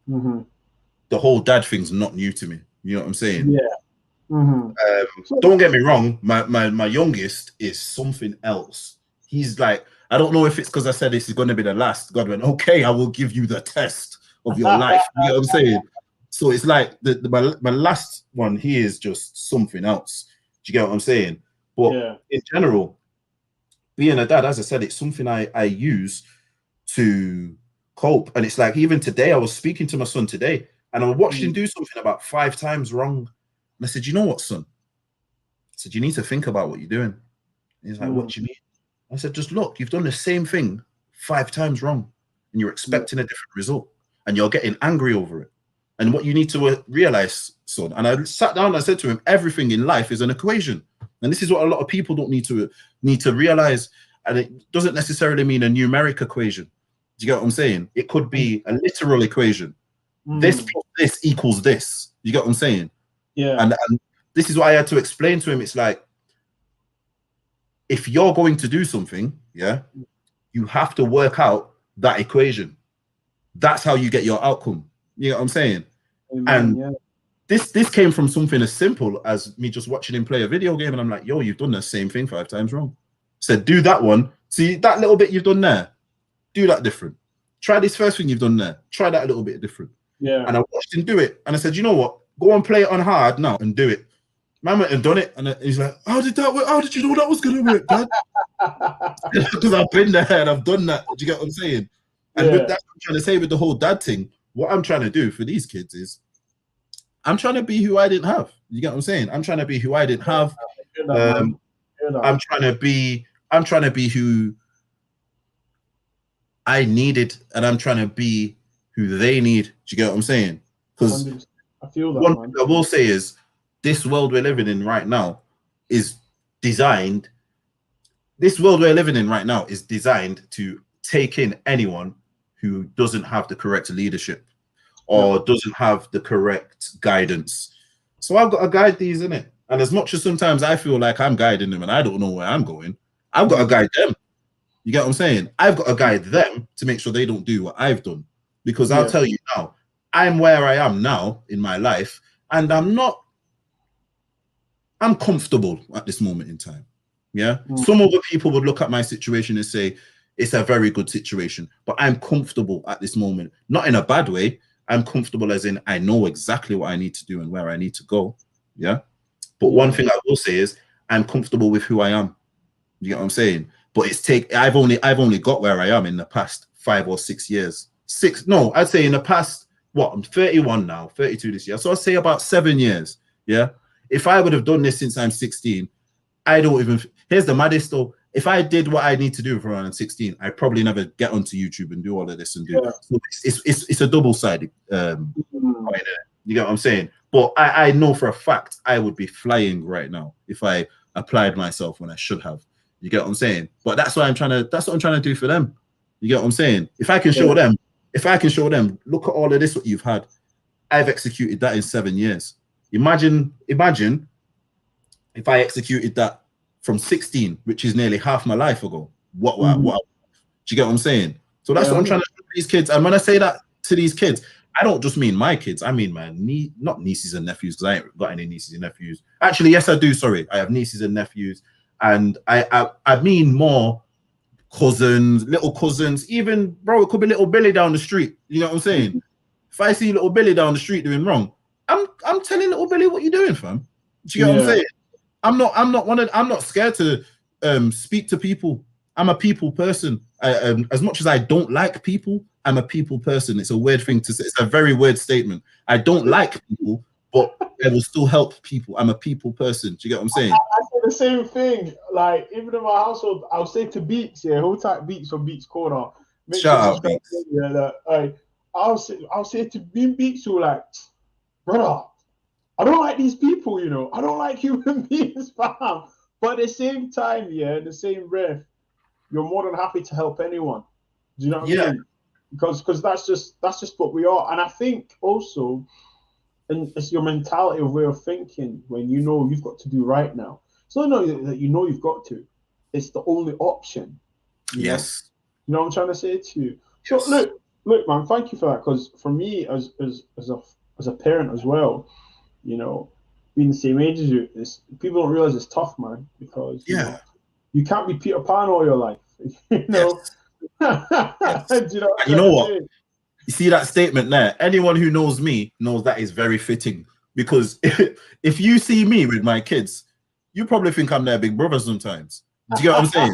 the whole dad thing's not new to me. You know what I'm saying? Yeah. Don't get me wrong. My youngest is something else. He's like, I don't know if it's because I said this is going to be the last. God went, okay, I will give you the test of your life. You know what I'm saying? So it's like my last one, he is just something else. Do you get what I'm saying? But in general, being a dad, as I said, it's something I use to cope. And it's like, even today, I was speaking to my son today, and I watched him do something about 5 times wrong. And I said, you know what, son? I said, you need to think about what you're doing. And he's like, what do you mean? I said, just look, you've done the same thing 5 times wrong, and you're expecting a different result, and you're getting angry over it. And what you need to realize, son, and I sat down and I said to him, everything in life is an equation. And this is what a lot of people don't need to realize. And it doesn't necessarily mean a numeric equation. Do you get what I'm saying? It could be a literal equation. This plus this equals this. You get what I'm saying? Yeah. And this is what I had to explain to him. It's like, if you're going to do something, yeah, you have to work out that equation. That's how you get your outcome. You know what I'm saying? Amen, and this came from something as simple as me just watching him play a video game, and I'm like, yo, you've done the same thing 5 times wrong. Said, do that one. See that little bit you've done there? Do that different. Try this first thing you've done there. Try that a little bit different. Yeah. And I watched him do it, and I said, you know what? Go and play it on hard now and do it. Man went and done it, and he's like, how did that work? How did you know that was going to work, Dad? Because I've been there and I've done that. Do you get what I'm saying? And with that, I'm trying to say with the whole dad thing, what I'm trying to do for these kids is I'm trying to be who I didn't have. You get what I'm saying? I'm trying to be who I didn't have. I'm trying to be who I needed, and I'm trying to be who they need. Do you get what I'm saying? Because I feel that, one thing I will say is this world we're living in right now is designed. This world we're living in right now is designed to take in anyone who doesn't have the correct leadership or doesn't have the correct guidance. So I've got to guide these, innit? And as much as sometimes I feel like I'm guiding them and I don't know where I'm going, I've got to guide them. You get what I'm saying? I've got to guide them to make sure they don't do what I've done. Because I'll tell you now, I'm where I am now in my life, and I'm comfortable at this moment in time. Yeah. Some other people would look at my situation and say, it's a very good situation, but I'm comfortable at this moment, not in a bad way. I'm comfortable as in I know exactly what I need to do and where I need to go. Yeah. But one thing I will say is I'm comfortable with who I am. You get what I'm saying? But I've only got where I am in the past 5 or 6 years. I'd say in the past, I'm 31 now, 32 this year. So I'd say about 7 years. Yeah. If I would have done this since I'm 16, here's the maddest though. If I did what I need to do for around 16, I'd probably never get onto YouTube and do all of this and do. So it's a double-sided coin. You get what I'm saying? But I know for a fact I would be flying right now if I applied myself when I should have. You get what I'm saying? But that's what I'm trying to do for them. You get what I'm saying? If I can show them, look at all of this what you've had. I've executed that in 7 years. Imagine if I executed that from 16, which is nearly half my life ago. What do you get what I'm saying? So that's what I'm trying to do to these kids. And when I say that to these kids, I don't just mean my kids. I mean my not nieces and nephews, because I ain't got any nieces and nephews. Actually, yes, I do. Sorry, I have nieces and nephews, and I mean more cousins, little cousins. Even bro, it could be little Billy down the street. You know what I'm saying? If I see little Billy down the street doing wrong, I'm telling little Billy what you're doing, fam. Do you get what I'm saying? I'm not scared to speak to people. I'm a people person. As much as I don't like people, I'm a people person. It's a weird thing to say. It's a very weird statement. I don't like people, but I will still help people. I'm a people person. Do you get what I'm saying? I say the same thing. Like, even in my household, I'll say to Bitz, who type Bitz from Bitz Corner. Shout out, Bitz. I'll say to Bitz, who like, brother, I don't like these people, you know. I don't like human beings, fam. But at the same time, the same breath, you're more than happy to help anyone. Do you know what I mean? Because that's just what we are. And I think also, and it's your mentality of way of thinking when you know you've got to do right now. So no, that you know you've got to. It's the only option. Yes. You know what I'm trying to say to you. So look, man, thank you for that. Because for me, as a parent as well, you know, being the same age as you, people don't realize it's tough, man, because you know, you can't be Peter Pan all your life. You know. Yes. You know what? You see that statement there? Anyone who knows me knows that is very fitting, because if you see me with my kids, you probably think I'm their big brother sometimes. Do you get what I'm saying?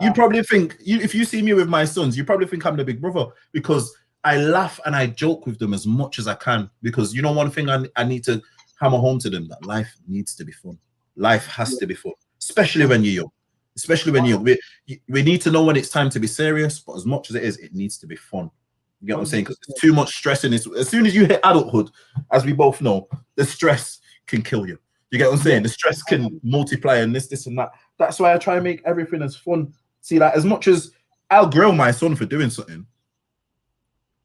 You probably think, if you see me with my sons, you probably think I'm the big brother, because I laugh and I joke with them as much as I can, because you know one thing I need to hammer home to them, that life needs to be fun. Life has to be fun, especially when you're young. Especially when you're young. We need to know when it's time to be serious, but as much as it is, it needs to be fun. You get what I'm saying? Because there's too much stress in this. As soon as you hit adulthood, as we both know, the stress can kill you. You get what I'm saying? The stress can multiply and this, and that. That's why I try and make everything as fun. See, like, as much as I'll grill my son for doing something,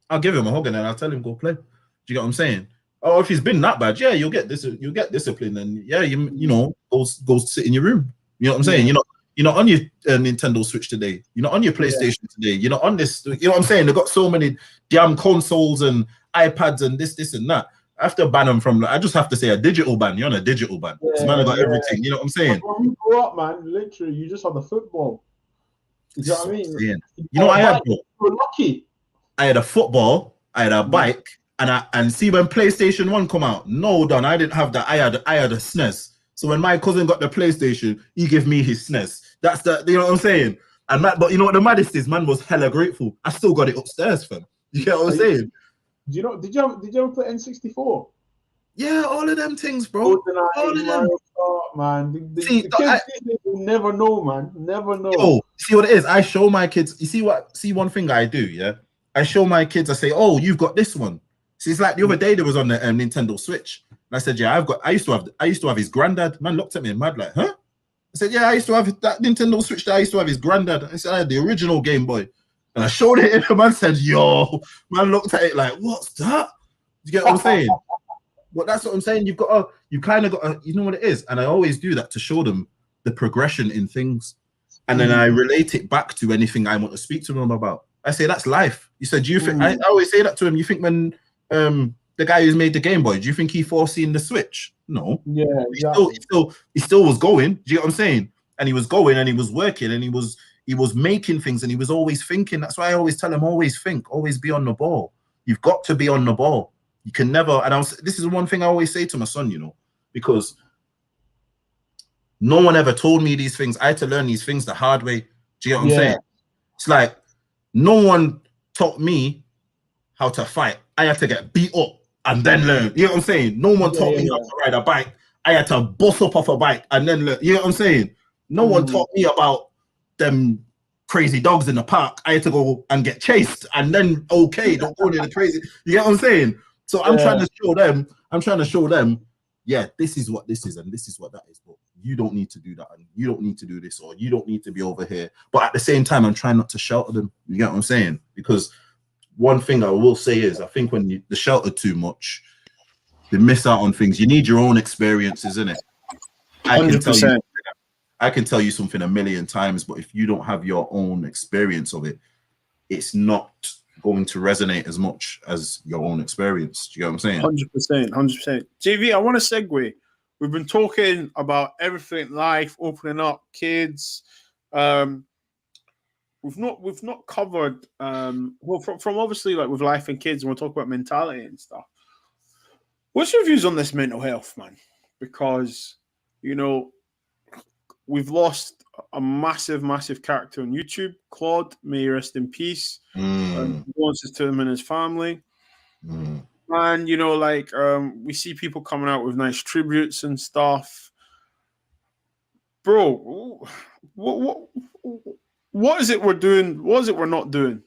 I'll give him a hug and then I'll tell him go play. Do you get what I'm saying? Oh, if he's been that bad, yeah, you'll get discipline, and yeah, you know, go sit in your room. You know what I'm saying? You're not on your Nintendo Switch today. You're not on your PlayStation today. You're not on this. You know what I'm saying? They've got so many damn consoles and iPads and this and that. I have to ban them from. I just have to say a digital ban. You're on a digital ban. This man got everything. You know what I'm saying? When you grow up, man, literally, you just have the football. You know what I mean? You know what I had? You're lucky. I had a football. I had a bike, and see when PlayStation 1 come out. No, Don, I didn't have that. I had a SNES. So when my cousin got the PlayStation, he gave me his SNES. That's the, you know what I'm saying? And but you know what the maddest is? Man was hella grateful. I still got it upstairs, fam. You get what I'm saying? Do you know? Did you ever play N64? Yeah, all of them things, bro. All of them. Man. The kids will never know, man. Never know. Oh, see what it is? I show my kids. You see one thing I do, yeah? I show my kids, I say, oh, you've got this one. See, it's like the other day there was on the Nintendo Switch. And I said, yeah, I used to have his granddad. Man looked at me mad like, huh? I said, yeah, I used to have that Nintendo Switch that I used to have his granddad. I said, I had the original Game Boy. And I showed it and the man said, yo. Man looked at it like, what's that? You get what I'm saying? But that's what I'm saying. You kind of got you know what it is? And I always do that to show them the progression in things. And then I relate it back to anything I want to speak to them about. I say, that's life. You said, do you think, I always say that to him, you think when the guy who's made the Game Boy, do you think he foreseen the Switch? No. Yeah, exactly. He still was going. Do you get what I'm saying? And he was going and he was working and he was making things and he was always thinking. That's why I always tell him, always think, always be on the ball. You've got to be on the ball. You can never, and this is one thing I always say to my son, you know, because no one ever told me these things. I had to learn these things the hard way. Do you get what I'm saying? It's like no one taught me how to fight. I had to get beat up and then learn. You know what I'm saying? No one taught me how to ride a bike. I had to bust up off a bike and then learn. You know what I'm saying? No one taught me about them crazy dogs in the park. I had to go and get chased and then don't go near the crazy. You get what I'm saying? So I'm trying to show them, yeah, this is what this is and this is what that is. But you don't need to do that and you don't need to do this or you don't need to be over here. But at the same time, I'm trying not to shout at them. You get what I'm saying? Because one thing I will say is I think when they shout at too much, they miss out on things. You need your own experiences, innit? 100%. I can tell you something a million times, but if you don't have your own experience of it, it's not going to resonate as much as your own experience. Do you get what I'm saying? 100%. JV, I want to segue. We've been talking about everything, life, opening up, kids. We've not covered well from obviously like with life and kids, and we'll talk about mentality and stuff. What's your views on this mental health, man? Because you know we've lost a massive character on YouTube, Claude. May he rest in peace. Condolences to him and his family. And you know, like we see people coming out with nice tributes and stuff. Bro, what is it we're doing? What is it we're not doing?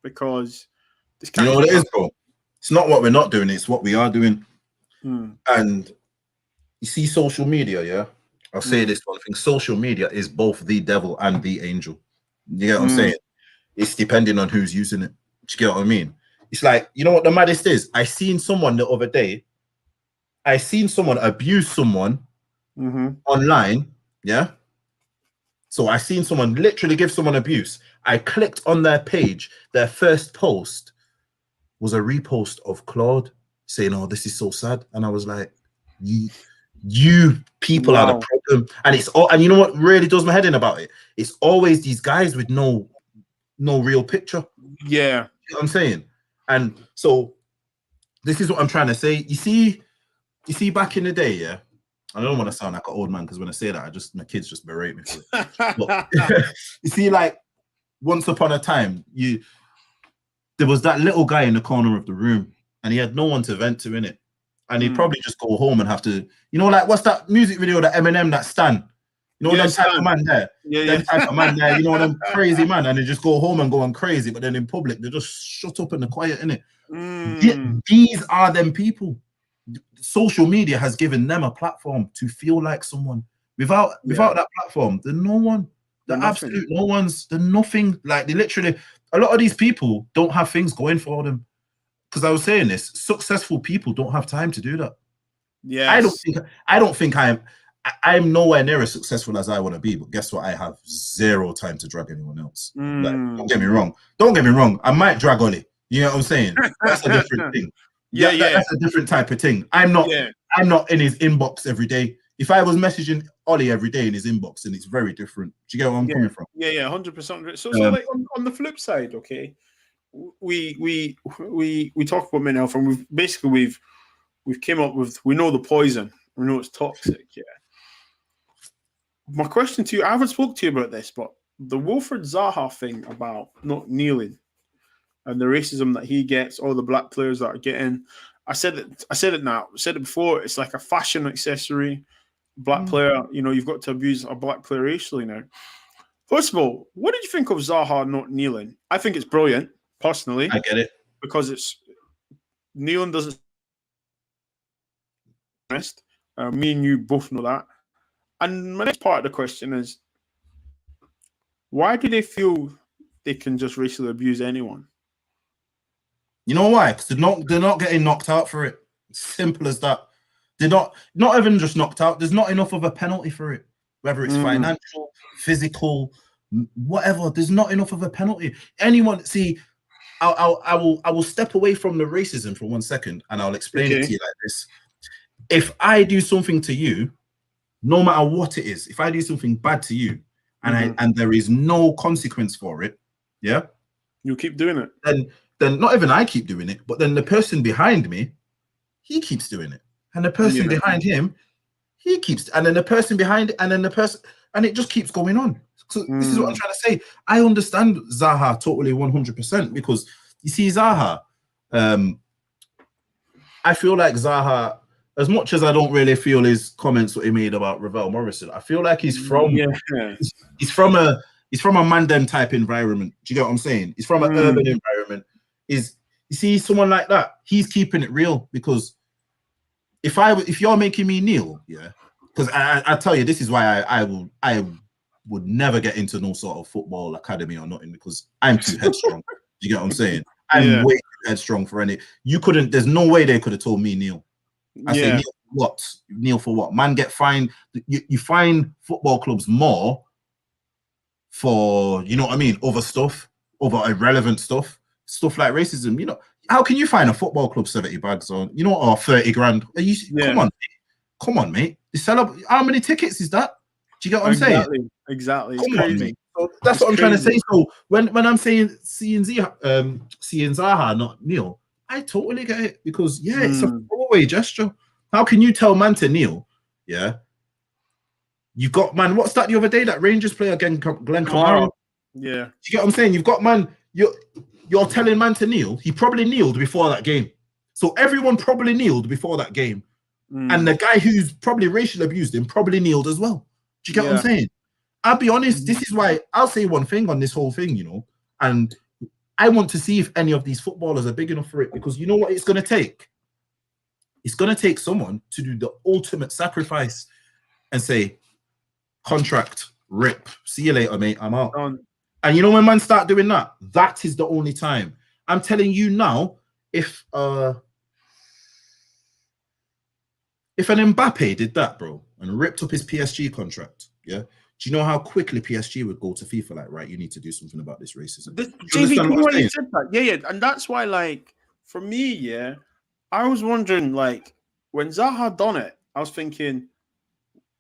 Because this you know what it is, bro. It's not what we're not doing; it's what we are doing. And you see, social media, yeah. I'll say this one thing: social media is both the devil and the angel. You get what I'm saying? It's depending on who's using it. Do you get what I mean? It's like, you know what the maddest is? I seen someone the other day. I seen someone abuse someone online. Yeah. So I seen someone literally give someone abuse. I clicked on their page. Their first post was a repost of Claude saying, "Oh, this is so sad," and I was like, "You people are the problem." And it's all. And you know what really does my head in about it? It's always these guys with no real picture. Yeah, you know what I'm saying. And so this is what I'm trying to say. You see, back in the day, yeah. I don't want to sound like an old man because when I say that, my kids just berate me for it. But, you see, like once upon a time, there was that little guy in the corner of the room, and he had no one to vent to in it, and he'd probably just go home and have to, you know, like what's that music video that Eminem that Stan? You know, them type of man there. Them type of man there, you know, them crazy man, and they just go home and go on crazy, but then in public, they just shut up and they're quiet, innit? These are them people. Social media has given them a platform to feel like someone. Without that platform, there's no one. They're absolute no one's. They're nothing. Like, they literally, a lot of these people don't have things going for them. Because I was saying this, successful people don't have time to do that. Yeah, I don't think I'm nowhere near as successful as I want to be, but guess what? I have zero time to drag anyone else. Like, don't get me wrong. Don't get me wrong. I might drag Ollie. You know what I'm saying? That's a different thing. That's a different type of thing. I'm not in his inbox every day. If I was messaging Ollie every day in his inbox, then it's very different. Do you get where I'm coming from? Yeah, 100%. So like on the flip side, okay, we talk about mental health, and we've came up with, we know the poison, we know it's toxic. Yeah. My question to you, I haven't spoke to you about this, but the Wilfred Zaha thing about not kneeling and the racism that he gets, all the black players that are getting. I said it now. I said it before. It's like a fashion accessory. Black player, you know, you've got to abuse a black player racially now. First of all, what did you think of Zaha not kneeling? I think it's brilliant, personally. I get it. Because it's kneeling doesn't. Me and you both know that. And my next part of the question is, why do they feel they can just racially abuse anyone? You know why? Because they're not getting knocked out for it. Simple as that. They're not even just knocked out. There's not enough of a penalty for it. Whether it's financial, physical, whatever. There's not enough of a penalty. Anyone, see, I will step away from the racism for 1 second, and I'll explain it to you like this. If I do something to you, no matter what it is, if I do something bad to you, and there is no consequence for it, yeah, you keep doing it. Then not even I keep doing it, but then the person behind me, he keeps doing it, and the person behind him, he keeps, and then the person behind it, and then the person, and it just keeps going on. So this is what I'm trying to say. I understand Zaha totally 100%, because you see Zaha, I feel like Zaha, as much as I don't really feel his comments what he made about Ravel Morrison, I feel like he's from he's from a Mandem type environment. Do you get what I'm saying? He's from an urban environment. You see someone like that, he's keeping it real, because if you're making me kneel, yeah, because I tell you, this is why I would never get into no sort of football academy or nothing, because I'm too headstrong. Do you get what I'm saying? I'm way too headstrong for any. There's no way they could have told me kneel. I say kneel for what? Kneel for what? Man, get fined. You fine football clubs more for, you know what I mean, other stuff, over irrelevant stuff like racism. You know, how can you fine a football club 70 bags on, you know, or 30 grand? Are you come on, mate. How many tickets is that? Do you get what I'm saying? Exactly. Come on, mate. So that's what I'm trying to say. So when I'm saying seeing Zaha not kneel, I totally get it, because it's a throwaway gesture. How can you tell man to kneel? Yeah, you've got, man. What's that the other day? That Rangers player again, Glenn Kamara. Yeah, do you get what I'm saying? You've got, man. You're telling man to kneel. He probably kneeled before that game. So everyone probably kneeled before that game, and the guy who's probably racially abused him probably kneeled as well. Do you get what I'm saying? I'll be honest. This is why I'll say one thing on this whole thing, you know, and I want to see if any of these footballers are big enough for it, because you know what it's going to take? It's going to take someone to do the ultimate sacrifice and say, contract, rip, see you later, mate, I'm out. And you know, when man start doing that, that is the only time. I'm telling you now, if an Mbappe did that, bro, and ripped up his PSG contract, yeah, do you know how quickly PSG would go to FIFA like, right, you need to do something about this racism? JV said that. Yeah. And that's why, like, for me, I was wondering, like, when Zaha done it, I was thinking,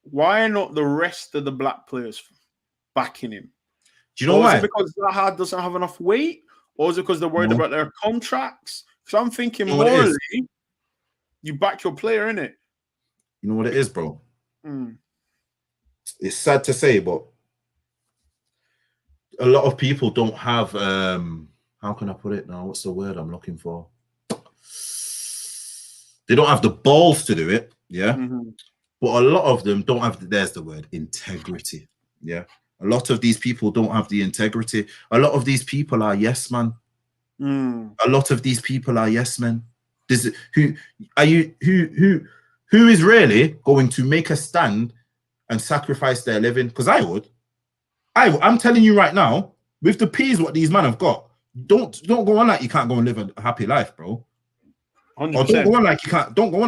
why are not the rest of the black players backing him? Do you know why? Is it because Zaha doesn't have enough weight? Or is it because they're worried about their contracts? Because I'm thinking, morally, you back your player, innit? You know what it is, bro? It's sad to say, but a lot of people don't have, how can I put it now? What's the word I'm looking for? They don't have the balls to do it, yeah? But a lot of them don't have, there's the word, integrity. Yeah. A lot of these people don't have the integrity. A lot of these people are yes man. A lot of these people are yes men. Who is really going to make a stand and sacrifice their living? Because I would. I'm telling you right now, with the P's what these men have got, don't go on like you can't go and live a happy life, bro. 100%. Or don't go on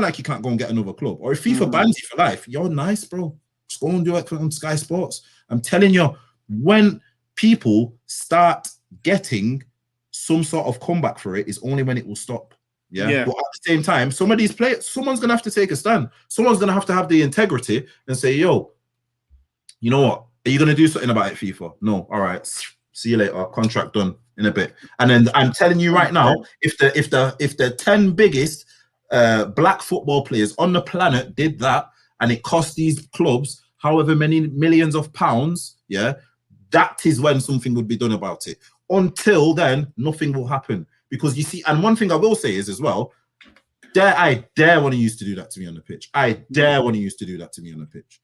like you can't go and get another club. Or if FIFA bans you for life, you're nice, bro. Just go and do it on Sky Sports. I'm telling you, when people start getting some sort of comeback for it, is only when it will stop. Yeah. But at the same time, some of these players, someone's gonna have to take a stand. Someone's gonna have the integrity and say, yo, you know what? Are you gonna do something about it, FIFA? No. All right. See you later. Contract done in a bit. And then I'm telling you right now, if the 10 biggest black football players on the planet did that, and it cost these clubs however many millions of pounds, yeah, that is when something would be done about it. Until then, nothing will happen. Because you see, and one thing I will say is as well, I dare one of you to do that to me on the pitch. I dare one of you to do that to me on the pitch.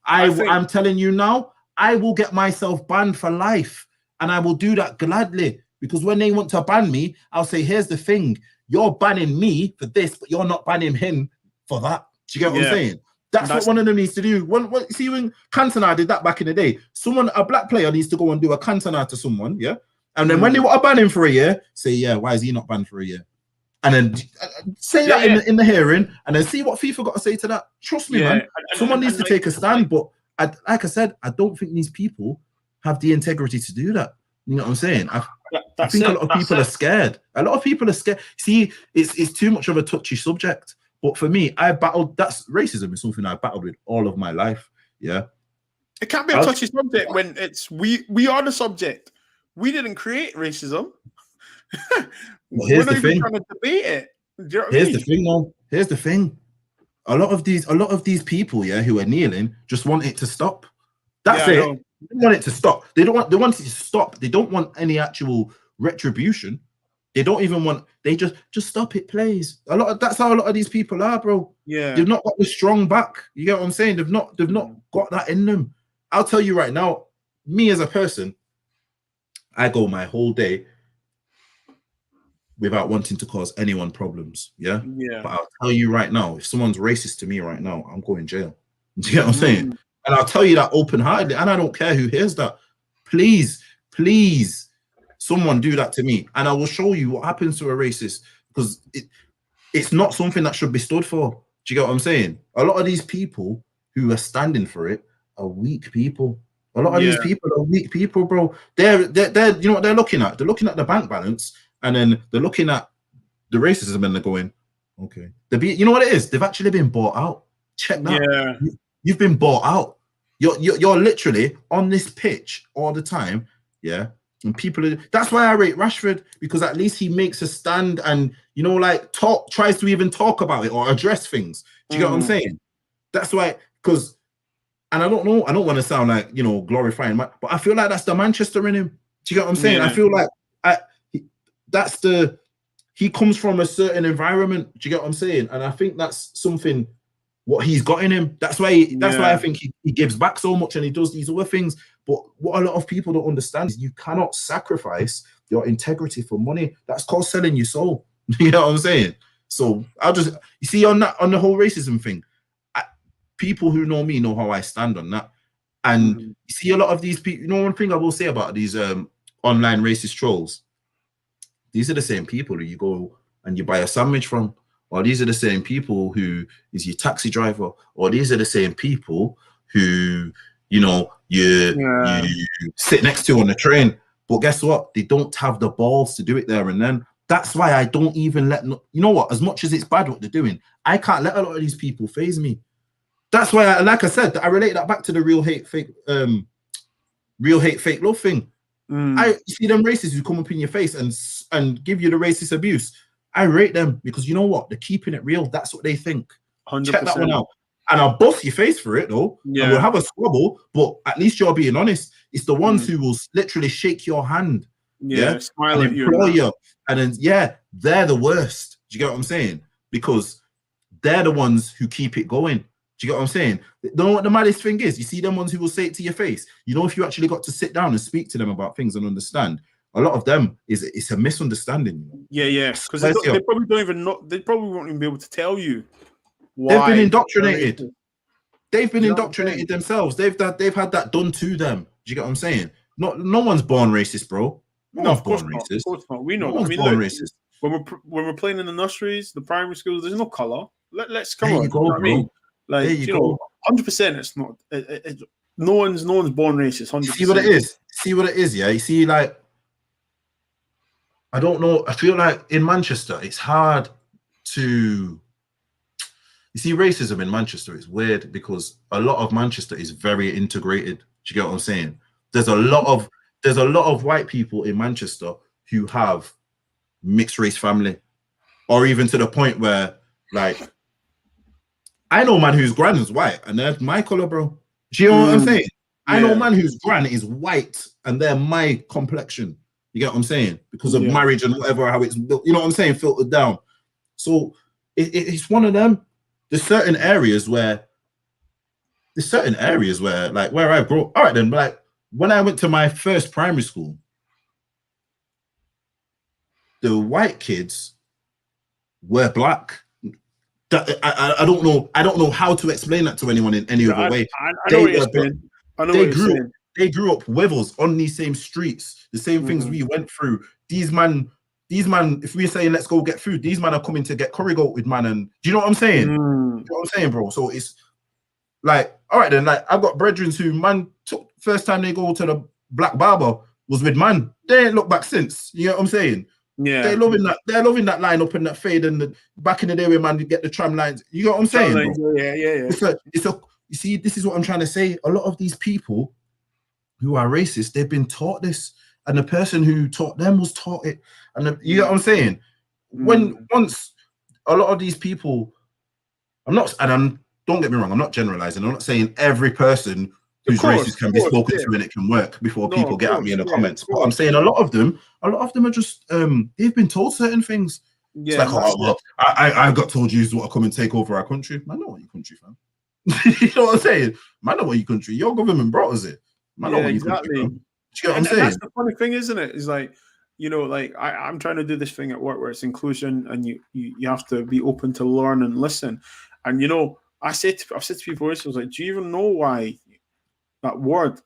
I'm telling you now, I will get myself banned for life, and I will do that gladly, because when they want to ban me, I'll say, here's the thing, you're banning me for this, but you're not banning him for that. Do you get what I'm saying? That's what one of them needs to do. See, when Cantona did that back in the day, a black player needs to go and do a Cantona to someone, yeah? And then when they want to ban him for a year, say, yeah, why is he not banned for a year? And then say that in the hearing, and then see what FIFA got to say to that. Trust me, man. Someone needs to take a stand, but like I said, I don't think these people have the integrity to do that. You know what I'm saying? I think a lot of people are scared. A lot of people are scared. See, it's too much of a touchy subject. But for me, racism is something I've battled with all of my life. Yeah. It can't be a touchy subject when it's we are the subject. We didn't create racism. We're not even trying to debate it. Do you know what I mean? The thing, though. Here's the thing. A lot of these people, yeah, who are kneeling, just want it to stop. That's it. They don't want it to stop. They want it to stop. They don't want any actual retribution. They don't even want. They just stop it, please. That's how a lot of these people are, bro. Yeah, they've not got the strong back. You get what I'm saying? They've not got that in them. I'll tell you right now. Me as a person, I go my whole day without wanting to cause anyone problems. Yeah. But I'll tell you right now, if someone's racist to me right now, I'm going jail. Do you get what I'm saying? And I'll tell you that open-heartedly, and I don't care who hears that. Please, someone do that to me, and I will show you what happens to a racist, because it's not something that should be stood for. Do you get what I'm saying? A lot of these people who are standing for it are weak people. A lot of these people are weak people, bro. They're you know what they're looking at? They're looking at the bank balance, and then they're looking at the racism, and they're going, okay. You know what it is? They've actually been bought out. Check that. Yeah. You've been bought out. You're literally on this pitch all the time, yeah. And that's why I rate Rashford, because at least he makes a stand and, you know, like tries to even talk about it or address things. Do you get what I'm saying? That's why, and I don't know, I don't want to sound like, you know, glorifying, but I feel like that's the Manchester in him. Do you get what I'm saying? I feel like he comes from a certain environment. Do you get what I'm saying? And I think that's something what he's got in him. That's why I think he gives back so much and he does these other things. But what a lot of people don't understand is you cannot sacrifice your integrity for money. That's called selling your soul. You know what I'm saying? So you see on the whole racism thing, people who know me know how I stand on that. And you see a lot of these people, you know, one thing I will say about these online racist trolls, these are the same people who you go and you buy a sandwich from. Or these are the same people who is your taxi driver, or these are the same people who, you know, you sit next to on the train. But guess what? They don't have the balls to do it there and then. That's why I don't even you know what? As much as it's bad what they're doing, I can't let a lot of these people faze me. That's why, like I said, I relate that back to the real hate, fake love thing. You see them racists who come up in your face and give you the racist abuse. I rate them because you know what? They're keeping it real. That's what they think. 100%. Check that one out. And I'll bust your face for it though. Yeah. And we'll have a squabble, but at least you're being honest. It's the ones who will literally shake your hand. Yeah. Smile at you. And then, they're the worst. Do you get what I'm saying? Because they're the ones who keep it going. Do you get what I'm saying? Know what the maddest thing is? You see them ones who will say it to your face. You know, if you actually got to sit down and speak to them about things and understand, a lot of them it's a misunderstanding. Yeah. Because they probably don't even know. They probably won't even be able to tell you why. They've been indoctrinated. They've been indoctrinated themselves. They've had that done to them. Do you get what I'm saying? No one's born racist, bro. No, of course not. Of course not. We know. No one's born racist. When we're playing in the nurseries, the primary schools, there's no color. Let's come there on. You go, bro. I mean? Like, you know, 100%. It's not. No one's born racist. 100%. See what it is. See what it is. Yeah. You see, like, I don't know. I feel like in Manchester, it's hard to. You see, racism in Manchester is weird because a lot of Manchester is very integrated. Do you get what I'm saying? There's a lot of white people in Manchester who have mixed race family, or even to the point where, like, I know a man whose gran is white and they're my color, bro. Do you know what I'm saying? Yeah. I know a man whose gran is white and they're my complexion. You get what I'm saying? Because of marriage and whatever, how it's built. You know what I'm saying? Filtered down. So it's one of them. There's certain areas where, like where I grew up. All right, then, but like when I went to my first primary school, the white kids were black. I don't know how to explain that to anyone in any other way. They grew up with us on these same streets, the same things we went through. These man, if we're saying let's go get food, these men are coming to get curry goat with man. And do you know what I'm saying? You know what I'm saying, bro? So it's like, all right then, like I've got brethren who man took first time they go to the black barber was with man. They ain't looked back since. You know what I'm saying? Yeah, they're loving that line up and that fade and back in the day where man you get the tram lines. You know what I'm saying? Yeah. You see, this is what I'm trying to say. A lot of these people who are racist, they've been taught this, and the person who taught them was taught it. And you know what I'm saying? Once a lot of these people, don't get me wrong, I'm not generalizing. I'm not saying every person who's racist can be spoken to and it can work before people get at me in the comments. But I'm saying a lot of them are just they've been told certain things. Yeah, it's like, I got told you to come and take over our country. Man, know what your country, fam. You know what I'm saying? Man, know what your country. Your government brought us it. Man, know what your country, fam. Do you get what I'm saying? That's the funny thing, isn't it? Is like, you know, like I'm trying to do this thing at work where it's inclusion, and you have to be open to learn and listen. And you know, I've said to people recently, I was like, do you even know why that word?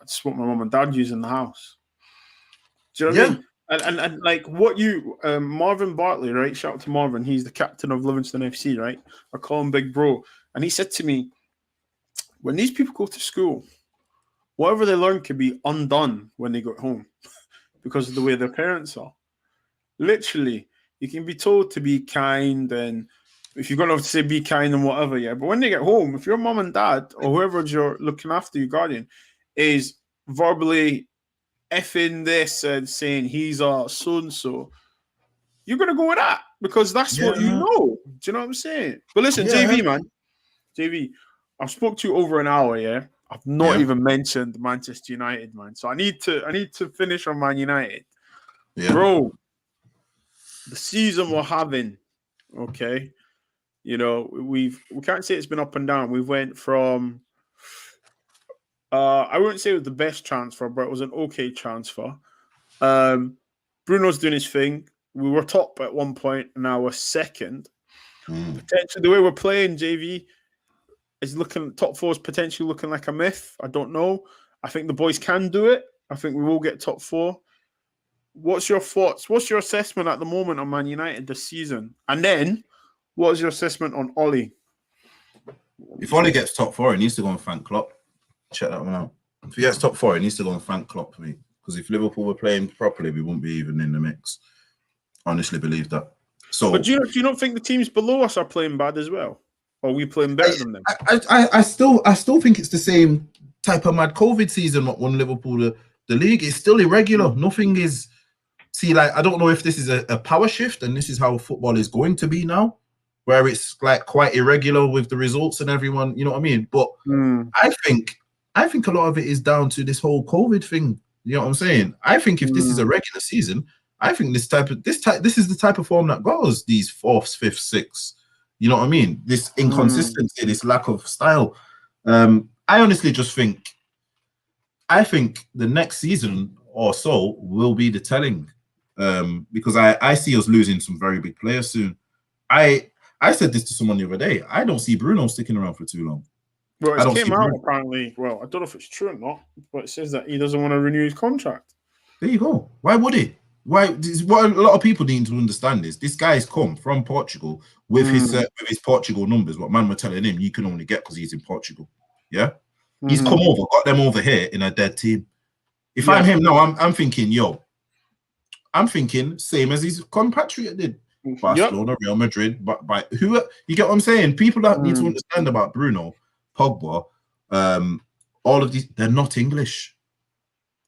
It's what my mom and dad use in the house. Do you know what I mean? And like what you, Marvin Bartley, right? Shout out to Marvin. He's the captain of Livingston FC, right? I call him Big Bro. And he said to me, when these people go to school, whatever they learn can be undone when they go home because of the way their parents are. Literally, you can be told to be kind, and if you're going to have to say be kind and whatever, yeah. But when they get home, if your mom and dad or whoever's you're looking after, your guardian, is verbally effing this and saying he's a so-and-so, you're going to go with that because that's what you know. Do you know what I'm saying? But listen, JV, man. JV, I've spoke to you over an hour, yeah? I've not even mentioned Manchester United, man. So I need to finish on Man United. Yeah. Bro, the season we're having, okay? You know, we can't say it's been up and down. We went from I wouldn't say it was the best transfer, but it was an okay transfer. Bruno's doing his thing. We were top at one point, and now we're second. Potentially, the way we're playing, JV, is looking top four is potentially looking like a myth. I don't know. I think the boys can do it. I think we will get top four. What's your thoughts? What's your assessment at the moment on Man United this season? And then, what is your assessment on Ollie? If Ollie gets top four, he needs to go and thank Klopp. Check that one out. If he gets top four, he needs to go and thank Klopp for me. Because if Liverpool were playing properly, we wouldn't be even in the mix. Honestly believe that. So, but do you not think the teams below us are playing bad as well? Or are we playing better than them? I still think it's the same type of mad COVID season what won Liverpool the league. It's still irregular. Nothing is. See, like, I don't know if this is a power shift and this is how football is going to be now, where it's like quite irregular with the results and everyone, you know what I mean? But I think a lot of it is down to this whole COVID thing. You know what I'm saying? I think if this is a regular season, I think this is the type of form that goes these 4th, 5th, 6th. You know what I mean? This inconsistency, this lack of style. I honestly just think, I think the next season or so will be the telling, because I see us losing some very big players soon. I said this to someone the other day. I don't see Bruno sticking around for too long. Well, I it don't came see out Bruno. apparently. Well, I don't know if it's true or not, but it says that he doesn't want to renew his contract. There you go. Why would he? Why? What a lot of people need to understand is this guy's come from Portugal with his Portugal numbers. What man were telling him you can only get because he's in Portugal. Yeah, he's come over, got them over here in a dead team. If I'm him now, I'm thinking, I'm thinking same as his compatriot did. Barcelona, Real Madrid, but by who you get what I'm saying? People that need to understand about Bruno, Pogba, all of these, they're not English.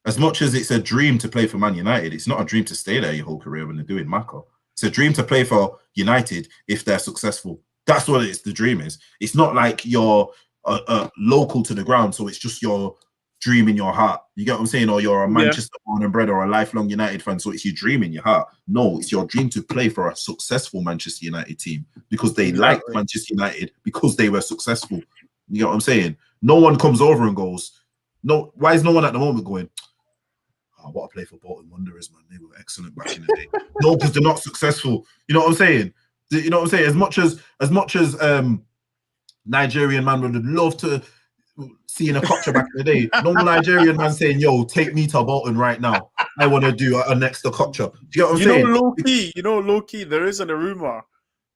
As much as it's a dream to play for Man United, it's not a dream to stay there your whole career when they're doing Mako. It's a dream to play for United if they're successful. That's what it's the dream is. It's not like you're local to the ground, so it's just your dream in your heart. You get what I'm saying? Or you're a Manchester born and bred or a lifelong United fan, so it's your dream in your heart. No, it's your dream to play for a successful Manchester United team because they liked Manchester United because they were successful. You know what I'm saying? No one comes over and goes, no. Why is no one at the moment going, I want to play for Bolton Wanderers, man. They were excellent back in the day. No, because they're not successful. You know what I'm saying? You know what I'm saying? As much as Nigerian man would love to see in a culture back in the day, no Nigerian man saying, "Yo, take me to Bolton right now. I want to do a next to culture." Do you know what I'm saying? Low key, there isn't a rumor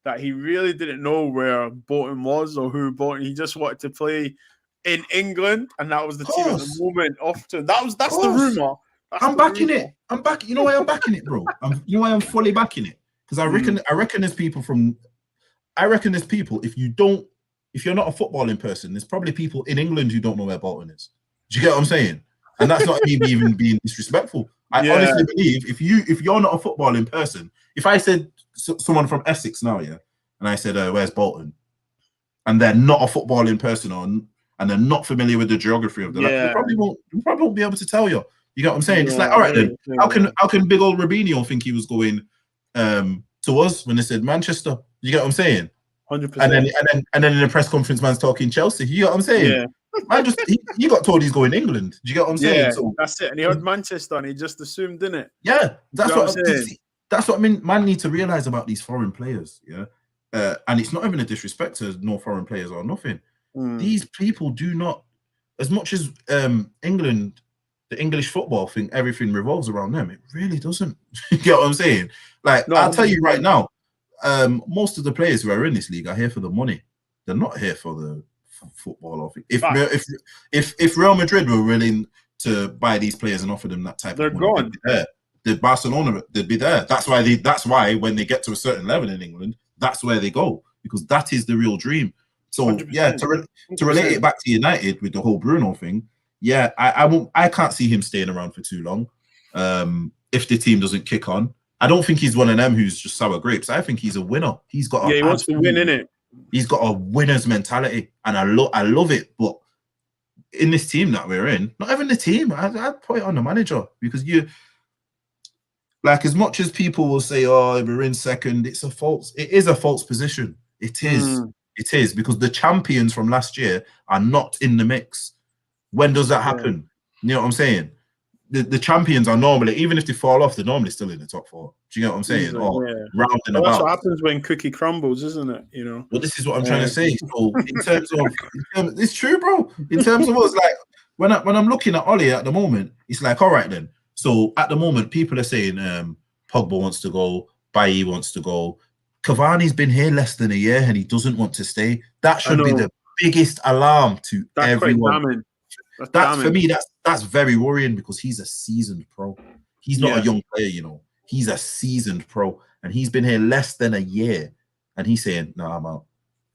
that he really didn't know where Bolton was or who Bolton. He just wanted to play in England, and that was the team at the moment. Often that's the rumor. I'm backing it. I'm back. You know why I'm backing it, bro? You know why I'm fully backing it? Because I reckon there's people from. I reckon there's people. If you're not a footballing person, there's probably people in England who don't know where Bolton is. Do you get what I'm saying? And that's not me even being disrespectful. I honestly believe if you're not a footballing person, if I said someone from Essex now, and I said, "Where's Bolton?" and they're not a footballing person and they're not familiar with the geography of the land, they probably won't be able to tell you. You get what I'm saying? It's like, all right then, how can big old Robinho think he was going to us when they said Manchester? You get what I'm saying? 100%. And then in the press conference, man's talking Chelsea. You get what I'm saying? Yeah. Man, he got told he's going England. Do you get what I'm saying? Yeah, so, that's it. And he heard Manchester and he just assumed, didn't it? Yeah, that's what I'm saying. That's what I mean. Man need to realize about these foreign players. Yeah, and it's not even a disrespect to no foreign players or nothing. These people do not, as much as England, the English football thing, everything revolves around them. It really doesn't. You get what I'm saying? Like, I'll tell you right now, most of the players who are in this league are here for the money. They're not here for the football or thing. If Real Madrid were willing to buy these players and offer them that type of money, gone. They'd be there. The Barcelona, they'd be there. That's why when they get to a certain level in England, that's where they go, because that is the real dream. So 100%. To relate it back to United with the whole Bruno thing, I can't see him staying around for too long. If the team doesn't kick on, I don't think he's one of them who's just sour grapes. I think he's a winner. He's got he wants to win, innit? He's got a winner's mentality, and I love it. But in this team that we're in, not even the team, I'd put it on the manager, because like, as much as people will say, "Oh, we're in second," it is a false position. It is, because the champions from last year are not in the mix. When does that happen? You know what I'm saying? The champions are normally, even if they fall off, they're normally still in the top four. Do you get what I'm saying? Or rounding about. That's what happens when cookie crumbles, isn't it? You know. Well, this is what I'm trying to say. So, in terms of, it's true, bro. In terms of what's like, when I'm looking at Ollie at the moment, it's like, all right then. So at the moment, people are saying Pogba wants to go, Bailly wants to go. Cavani's been here less than a year and he doesn't want to stay. That should be the biggest alarm to everyone. For me, that's very worrying, because he's a seasoned pro. He's not a young player, you know. He's a seasoned pro, and he's been here less than a year, and he's saying, "No, I'm out."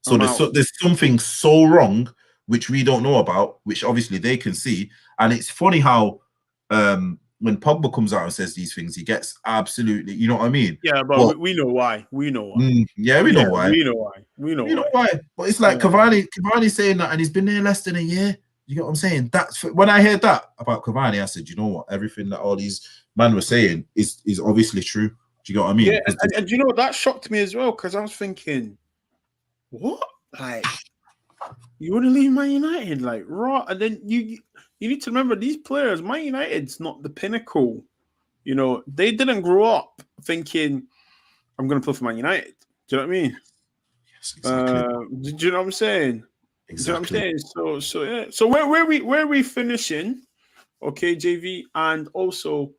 So there's something so wrong which we don't know about, which obviously they can see. And it's funny how when Pogba comes out and says these things, he gets absolutely, you know what I mean? Yeah, but we know why. We know why. We know why. We know why. We know why. But it's like Cavani saying that, and he's been there less than a year. You get what I'm saying? That's when I heard that about Cavani, I said, you know what? Everything that all these men were saying is obviously true. Do you get what I mean? Yeah, and you know what? That shocked me as well, because I was thinking, what? Like, you want to leave Man United? Like, right? And then you need to remember these players. Man United's not the pinnacle. You know, they didn't grow up thinking, I'm going to play for Man United. Do you know what I mean? Yes, exactly. Do you know what I'm saying? Exactly. Do you know what I'm saying? So yeah. So where are we finishing? Okay, JV, and also,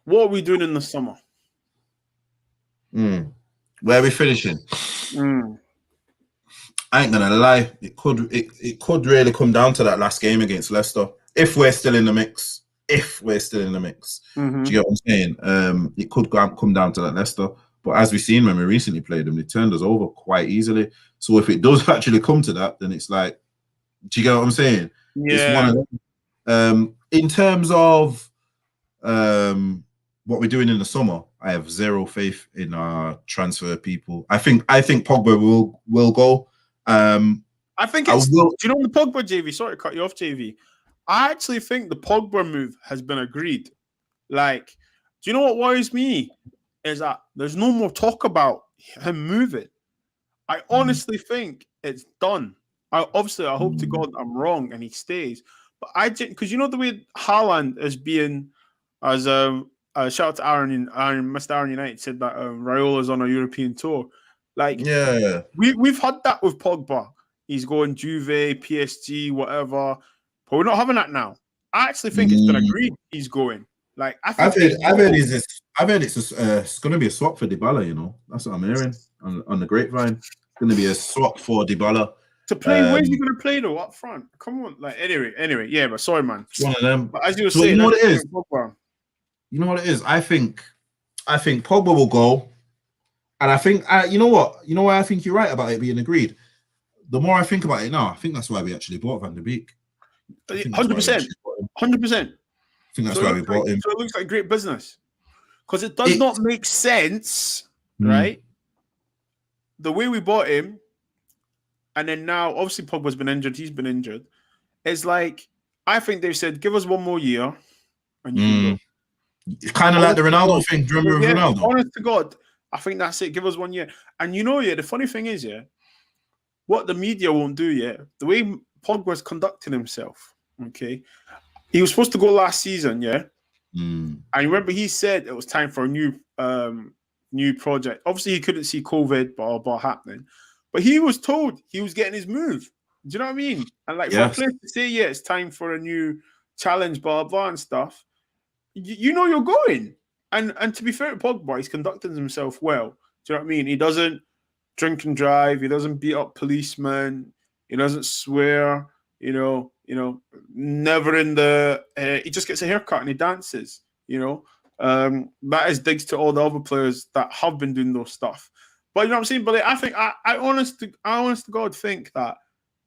what are we doing in the summer? Where are we finishing? I ain't gonna lie, it could really come down to that last game against Leicester. If we're still in the mix. Do you get what I'm saying? It could come down to that Leicester. But as we've seen when we recently played them, they turned us over quite easily. So if it does actually come to that, then it's like, do you get what I'm saying? Yeah. It's one of them. In terms of what we're doing in the summer, I have zero faith in our transfer people. I think Pogba will go. I think it's. Do you know the Pogba, JV? Sorry to cut you off, JV. I actually think the Pogba move has been agreed. Like, do you know what worries me? Is that there's no more talk about him moving. I honestly think it's done. I hope to God I'm wrong and he stays. But because you know the way Haaland is being, as shout out to Mr. Aaron United said that Raiola's on a European tour. Like, yeah, we've had that with Pogba. He's going Juve, PSG, whatever. But we're not having that now. I actually think it's been agreed he's going. Like, I've heard it's going to be a swap for Dybala. You know, that's what I'm hearing on the grapevine. It's going to be a swap for Dybala to play. Where's he going to play though? Up front? Come on. Like, anyway. Yeah, but sorry, man. It's one of them. But as you were saying, you know what it is. You know what it is. I think Pogba will go, and I think you know what? You know why I think you're right about it being agreed. The more I think about it now, I think that's why we actually bought Van der Beek. 100%. 100%. I think that's why we bought him. So it looks like great business. Because it does not make sense, right? The way we bought him, and then now, obviously, Pogba's been injured. He's been injured. It's like, I think they've said, give us one more year, and you can go. It's kind of like the Ronaldo thing. Do you remember Ronaldo? Honest to God, I think that's it. Give us 1 year. And you know, the funny thing is, what the media won't do, the way Pogba's conducting himself, okay? He was supposed to go last season, And remember, he said it was time for a new project. Obviously, he couldn't see COVID, blah happening. But he was told he was getting his move. Do you know what I mean? And like for a player to say, it's time for a new challenge, blah and stuff. You know you're going. And to be fair to Pogba, he's conducting himself well. Do you know what I mean? He doesn't drink and drive. He doesn't beat up policemen. He doesn't swear. Never in the. He just gets a haircut and he dances. That is digs to all the other players that have been doing those stuff. But you know what I'm saying. But I think I honest to God think that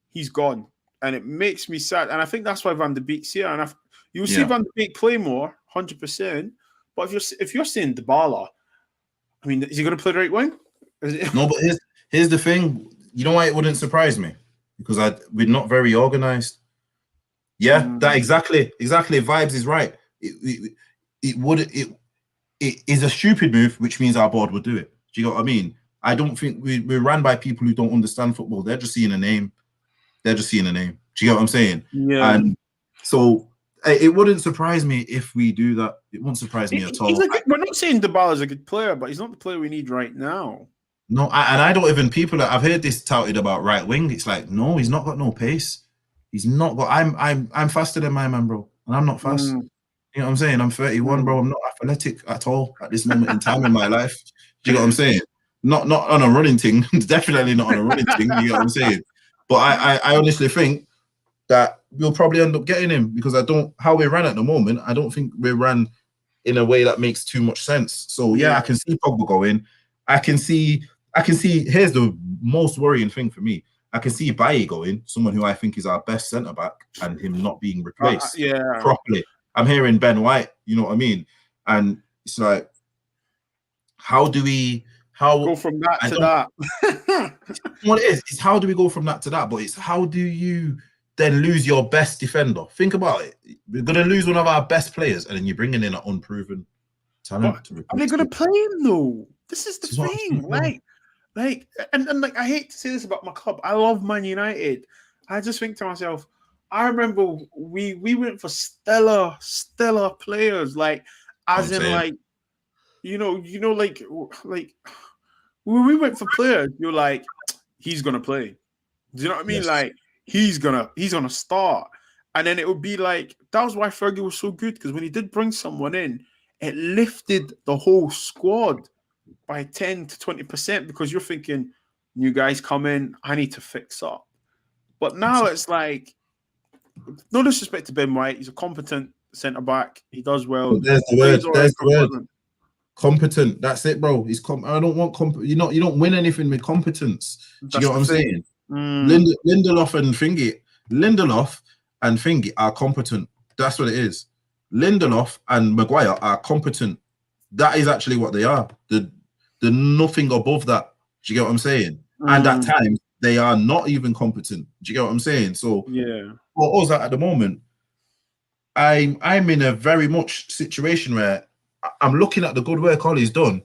he's gone, and it makes me sad. And I think that's why Van der Beek's here. And you'll see Van der Beek play more, 100%. But if you're saying Dybala, I mean, is he going to play the right wing? No, but here's the thing. You know why it wouldn't surprise me? Because we're not very organized. Yeah, that exactly. Vibes is right. It is a stupid move, which means our board would do it. Do you know what I mean? I don't think we're ran by people who don't understand football. They're just seeing a name. Do you know what I'm saying? Yeah. And so it wouldn't surprise me if we do that. It won't surprise me at all. We're not saying Dybala's a good player, but he's not the player we need right now. No, I don't even people that I've heard this touted about right wing. It's like, no, he's not got no pace. He's not got. I'm faster than my man, bro, and I'm not fast. You know what I'm saying? I'm 31, bro. I'm not athletic at all at this moment in time in my life. Do you know what I'm saying? Not on a running thing. Definitely not on a running thing. You know what I'm saying? But I honestly think that we'll probably end up getting him because how we ran at the moment. I don't think we ran in a way that makes too much sense. So I can see Pogba going. I can see. Here's the most worrying thing for me. I can see Bailly going, someone who I think is our best centre back, and him not being replaced properly. I'm hearing Ben White. You know what I mean? And it's like, how go from that to that? What it is how do we go from that to that? But it's how do you then lose your best defender? Think about it. We're going to lose one of our best players, and then you're bringing in an unproven talent. Are they going to play him though? This is the thing. Like, Like, and like, I hate to say this about my club. I love Man United. I just think to myself, I remember we went for stellar players, like I'm as in saying. like like when we went for players, you're like, he's gonna play. Do you know what I mean? Yes. Like he's gonna start, and then it would be like that was why Fergie was so good, because when he did bring someone in, it lifted the whole squad by 10 to 20%, because you're thinking, new guys come in, I need to fix up. But now it's like, no disrespect to Ben White, he's a competent centre back. He does well. But there's the Plays word. all right There's for the word. Scotland. Competent. That's it, bro. He's I don't want you don't win anything with competence. Do you get what I'm saying? Lindelof and Thingy are competent. That's what it is. Lindelof and Maguire are competent. That is actually what they are. The nothing above that. Do you get what I'm saying? And at times they are not even competent. Do you get what I'm saying? So yeah, for us at the moment, I'm in a very much situation where I'm looking at the good work Ollie's done,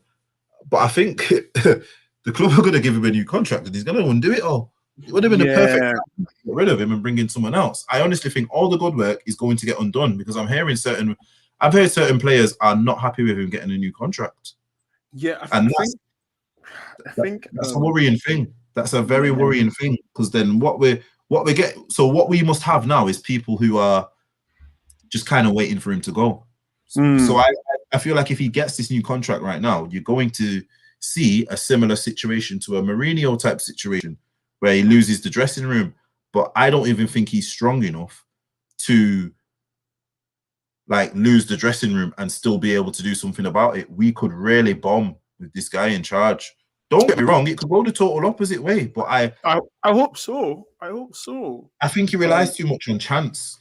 but I think the club are going to give him a new contract and he's going to undo it all. It would have been a perfect time to get rid of him and bring in someone else. I honestly think all the good work is going to get undone, because I've heard certain players are not happy with him getting a new contract. Yeah, I think that's a worrying thing. That's a very worrying thing, because then what we must have now is people who are just kind of waiting for him to go. So I feel like if he gets this new contract right now, you're going to see a similar situation to a Mourinho type situation where he loses the dressing room. But I don't even think he's strong enough to like lose the dressing room and still be able to do something about it. We could really bomb with this guy in charge. Don't get me wrong, it could go the total opposite way, but I hope so. I hope so. I think he relies too much on chance.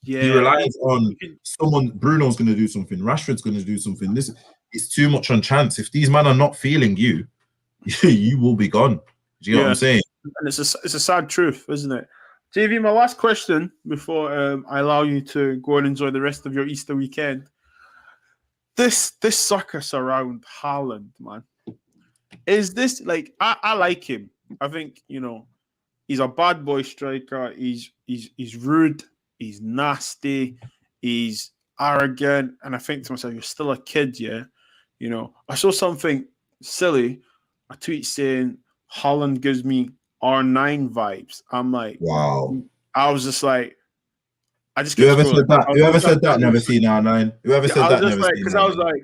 Yeah, he relies on someone. Bruno's going to do something. Rashford's going to do something. This it's too much on chance. If these men are not feeling you, you will be gone. Do you know what I'm saying? And it's a sad truth, isn't it? JV, my last question before I allow you to go and enjoy the rest of your Easter weekend. This circus around Haaland, man. Is this like I like him? I think he's a bad boy striker. He's rude. He's nasty. He's arrogant. And I think to myself, you're still a kid, yeah. I saw something silly. A tweet saying Haaland gives me R9 vibes. I'm like, wow. I was just like, I just whoever said that. Whoever said that never seen R9. Whoever said that never seen. Because I was like,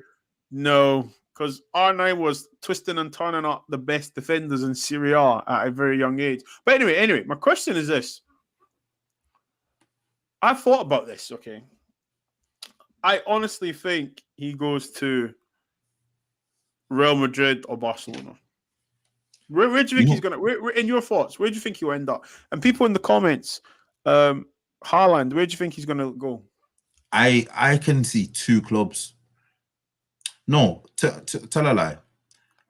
no. Because R9 was twisting and turning up the best defenders in Serie A at a very young age. But anyway, my question is this. I thought about this, okay? I honestly think he goes to Real Madrid or Barcelona. Where do you think he's going to... in your thoughts, where do you think he'll end up? And people in the comments, Haaland, where do you think he's going to go? I can see two clubs. No, tell a lie.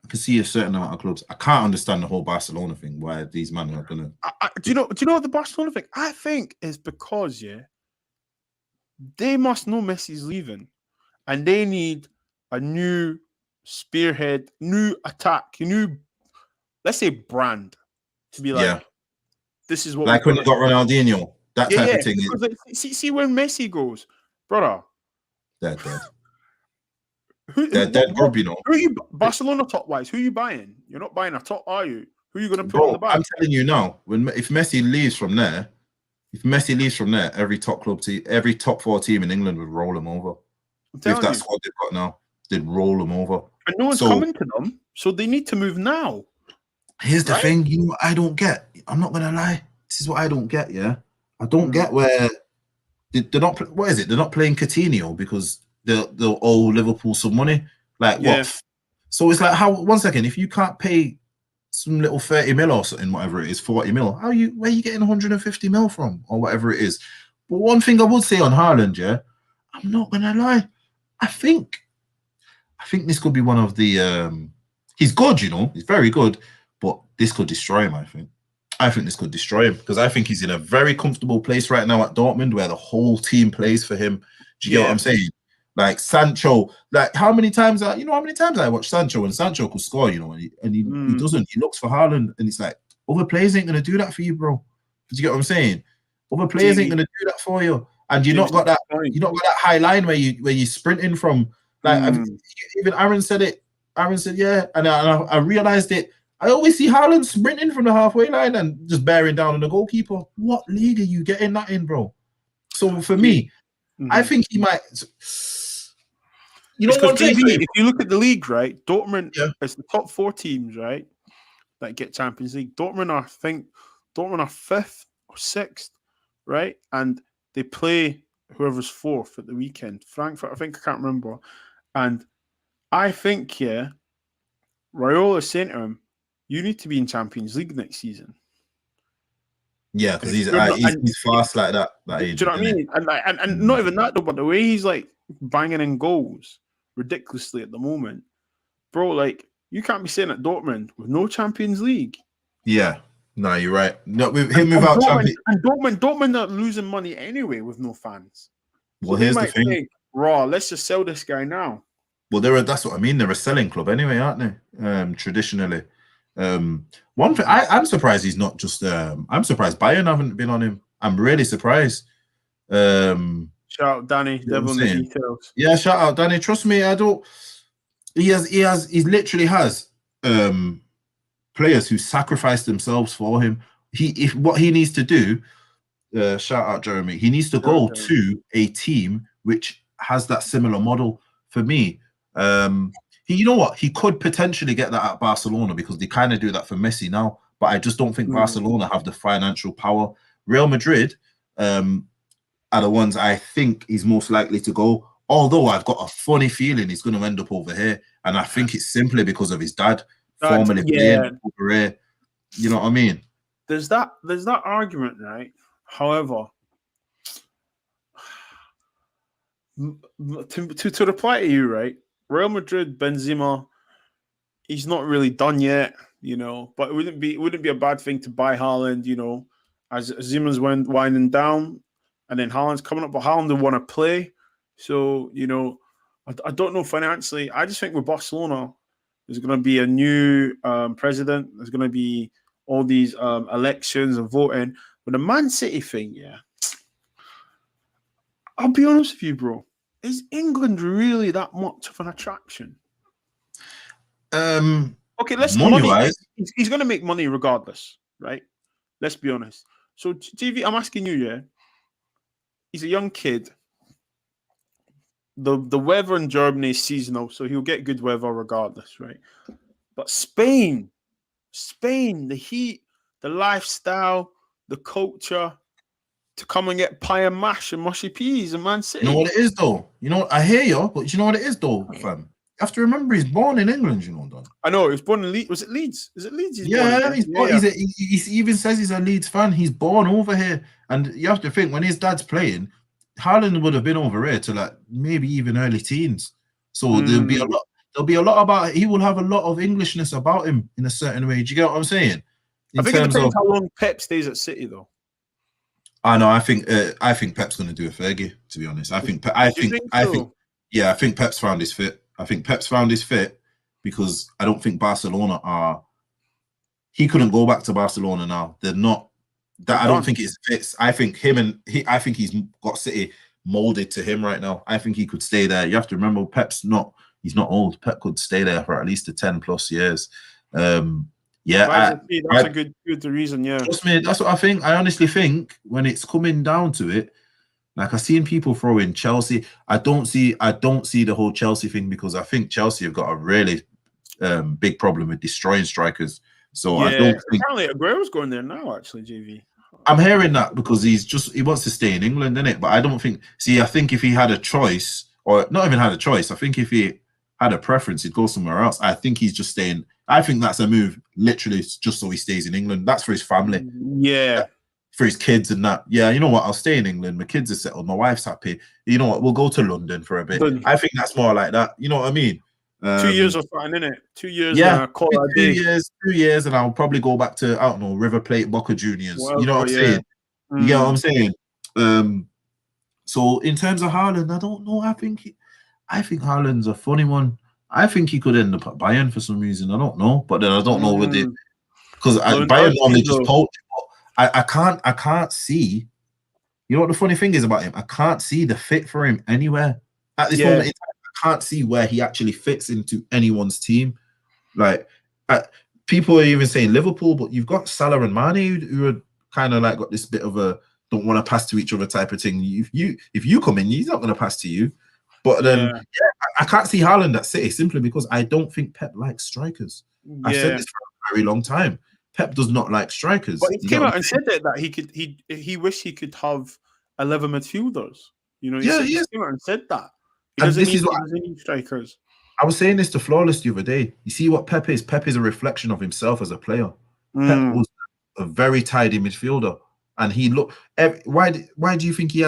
I can see a certain amount of clubs. I can't understand the whole Barcelona thing. Why these men are gonna? Do you know the Barcelona thing? I think is because they must know Messi's leaving, and they need a new spearhead, new attack, new, let's say, brand to be like. This is what like when you got Ronaldinho. That type of thing. See when Messi goes, brother. Dead. They're dead group, Who are you, Barcelona top wise? Who are you buying? You're not buying a top, are you? Who are you going to put on the back? I'm telling you now, if Messi leaves from there, every top four team in England would roll him over. With that squad they've got now, they'd roll him over. And no one's coming to them, so they need to move now. Here's the thing, I don't get. I'm not gonna lie. This is what I don't get. Yeah, I don't get where they're not. What is it? They're not playing Coutinho because they'll owe Liverpool some money. Like what? So it's like, how? 1 second, if you can't pay some little 30 mil or something, whatever it is, 40 mil, where are you getting 150 mil from, or whatever it is? But one thing I would say on Haaland, I'm not gonna lie. I think this could be one of the. He's good, he's very good, but this could destroy him. I think this could destroy him because I think he's in a very comfortable place right now at Dortmund, where the whole team plays for him. Do you get what I'm saying? Like Sancho, like how many times I watch Sancho and Sancho could score, he doesn't. He looks for Haaland, and it's like other players ain't gonna do that for you, bro. Do you get what I'm saying? Other players ain't gonna do that for you, and you're not got that high line where you're sprinting from. Like even Aaron said it. Aaron said, yeah, and I realized it. I always see Haaland sprinting from the halfway line and just bearing down on the goalkeeper. What league are you getting that in, bro? So for me, I think he might. You know what, JV, if you look at the league, right, Dortmund is the top 4 teams, right, that get Champions League. Dortmund are 5th or 6th, right, and they play whoever's 4th at the weekend. Frankfurt, I can't remember, and I think Raiola is saying to him, you need to be in Champions League next season. Yeah, because he's fast like that. Do you know what I mean? And not even that though, but the way he's like banging in goals ridiculously at the moment, bro. Like you can't be saying at Dortmund with no Champions League. Yeah, no, you're right. No, with him without Champions. And Dortmund are losing money anyway with no fans. Well, here's the thing. Think, let's just sell this guy now. Well, that's what I mean. They're a selling club anyway, aren't they? Traditionally. One thing I'm surprised he's not just. I'm surprised Bayern haven't been on him. I'm really surprised. Shout out Danny, devil in the details. Yeah, shout out Danny. Trust me, I don't. He literally has players who sacrifice themselves for him. What he needs to do. Shout out Jeremy. He needs to go to a team which has that similar model. For me, you know what? He could potentially get that at Barcelona because they kind of do that for Messi now. But I just don't think Barcelona have the financial power. Real Madrid are the ones I think he's most likely to go. Although I've got a funny feeling he's going to end up over here, and I think it's simply because of his dad formerly playing over here. You know what I mean? There's that argument, right? However, to reply to you, right? Real Madrid, Benzema, he's not really done yet, but it wouldn't be a bad thing to buy Haaland, as Zima's winding down, and then Haaland's coming up, but Haaland will want to play. So, I don't know financially. I just think with Barcelona, there's going to be a new president. There's going to be all these elections and voting. But the Man City thing, I'll be honest with you, bro. Is England really that much of an attraction? Okay, let's money. He's going to make money regardless, right? Let's be honest. So, TV, I'm asking you, he's a young kid. The weather in Germany is seasonal, so he'll get good weather regardless, right? But Spain, the heat, the lifestyle, the culture, to come and get pie and mash and mushy peas and Man City. You know what it is, though? I hear you, but you know what it is, though, fam? You have to remember he's born in England, Don. I know, he was born in Leeds. Was it Leeds? Is it Leeds? He even says he's a Leeds fan. He's born over here. And you have to think, when his dad's playing, Haaland would have been over here to like maybe even early teens. So there'll be a lot about he will have a lot of Englishness about him in a certain way. Do you get what I'm saying? I think it depends how long Pep stays at City, though. I know. I think Pep's going to do a Fergie. To be honest, I think Pep's found his fit. I think Pep's found his fit because I don't think Barcelona are. He couldn't go back to Barcelona now. They're not. I don't think it fits. I think I think he's got City molded to him right now. I think he could stay there. You have to remember, he's not old. Pep could stay there for at least 10+ years. That's a good reason. Yeah, trust me, that's what I think. I honestly think when it's coming down to it, like I've seen people throw in Chelsea. I don't see the whole Chelsea thing because I think Chelsea have got a really big problem with destroying strikers. So I don't think apparently Aguero's going there now. Actually, JV. I'm hearing that because he wants to stay in England, innit? But I don't think. See, I think if he had a choice, or not even had a choice, I think if he had a preference, he'd go somewhere else. I think he's just staying. I think that's a move, literally, just so he stays in England. That's for his family. Yeah. For his kids and that. Yeah, you know what? I'll stay in England. My kids are settled. My wife's happy. You know what? We'll go to London for a bit. I think that's more like that. You know what I mean? 2 years or something, innit? 2 years. Yeah, 2 years, and I'll probably go back to, I don't know, River Plate, Boca Juniors. Well, you know what I'm saying? You get what I'm saying? So in terms of Haaland, I don't know. I think I think Haaland's a funny one. I think he could end up at Bayern for some reason. I don't know, but then I don't know with it because Bayern normally just poach. I can't see. You know what the funny thing is about him? I can't see the fit for him anywhere at this moment in time. I can't see where he actually fits into anyone's team. Like people are even saying Liverpool, but you've got Salah and Mane who are kind of like got this bit of a don't want to pass to each other type of thing. If you come in, he's not going to pass to you. But then I can't see Haaland at City simply because I don't think Pep likes strikers. I've said this for a very long time. Pep does not like strikers. But he came out and said that he wished he could have 11 midfielders. You know, he came out and said that. He doesn't need strikers. I was saying this to Flawless the other day. You see what Pep is? Pep is a reflection of himself as a player. Pep was a very tidy midfielder. And he why do you think he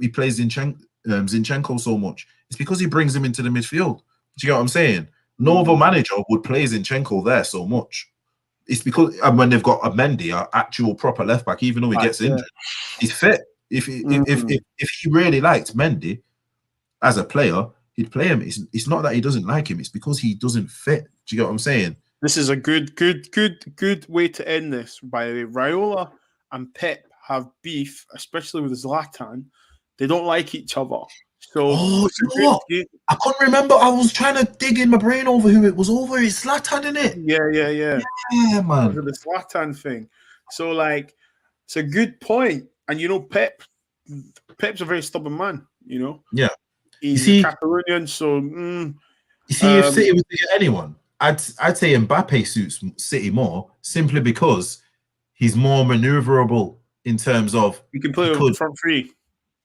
plays Zinchenko so much? It's because he brings him into the midfield. Do you get what I'm saying? No other manager would play Zinchenko there so much. It's because when they've got a Mendy, an actual proper left back, even though he gets injured, he's fit. If he really liked Mendy as a player, he'd play him. It's not that he doesn't like him; it's because he doesn't fit. Do you get what I'm saying? This is a good way to end this. By the way, Raiola and Pep have beef, especially with Zlatan. They don't like each other. So, you know what? I couldn't remember. I was trying to dig in my brain over who it was over. It's Zlatan, isn't it? Yeah, man. Over the Zlatan thing. So, like, it's a good point. And you know, Pep's a very stubborn man. You know. Yeah. He's a Catalonian, so. You see, if City was to get anyone, I'd say Mbappe suits City more simply because he's more maneuverable in terms of he can play on front three.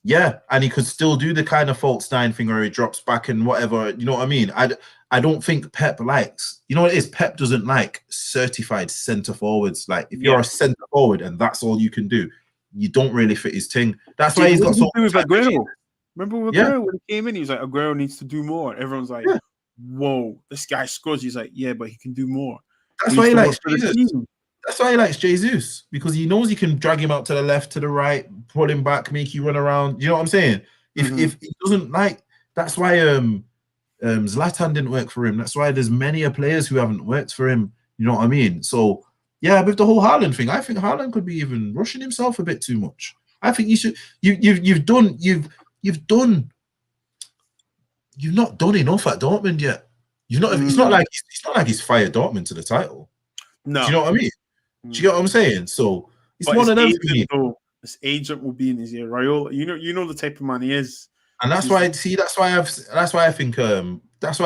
Yeah, and he could still do the kind of false nine thing where he drops back and whatever. You know what I mean? I don't think Pep likes. You know what it is? Pep doesn't like certified centre forwards. Like if you're a centre forward and that's all you can do, you don't really fit his thing. That's why he's got so. Remember with Aguero when he came in, he was like, Aguero needs to do more. Everyone's like, whoa, this guy scores. He's like, yeah, but he can do more. That's why he likes Jesus. That's why he likes Jesus, because he knows he can drag him out to the left, to the right, pull him back, make you run around. You know what I'm saying? If he doesn't like, that's why Zlatan didn't work for him. That's why there's many players who haven't worked for him. You know what I mean? So yeah, with the whole Haaland thing, I think Haaland could be even rushing himself a bit too much. I think you should. You've not done enough at Dortmund yet. You've not. It's not like he's fired Dortmund to the title. No. Do you know what I mean? Do you get what I'm saying? So it's one of them. His agent will be in his ear. Raiola, you know the type of man he is, and that's why I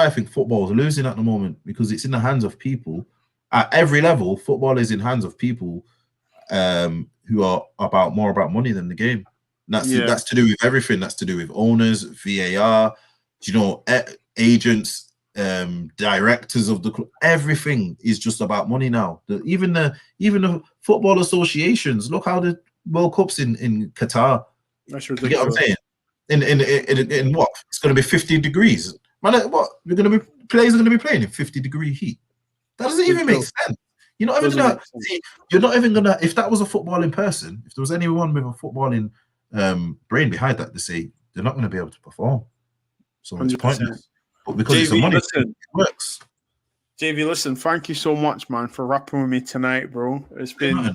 think football is losing at the moment, because it's in the hands of people at every level. Football is in hands of people who are more about money than the game. That's to do with everything. That's to do with owners, VAR, agents, directors of the club. Everything is just about money now. Even the football associations. Look how the World Cup's in Qatar. That's ridiculous. You get what I'm saying? In what? It's going to be 50 degrees. Man, what? Players are going to be playing in 50-degree heat. That doesn't even make sense. You're not even gonna. If that was a footballing person, if there was anyone with a footballing brain behind that, to say they're not going to be able to perform. So it's pointless. But because it's a money thing, it works. JV, listen, thank you so much, man, for rapping with me tonight, bro. It's been,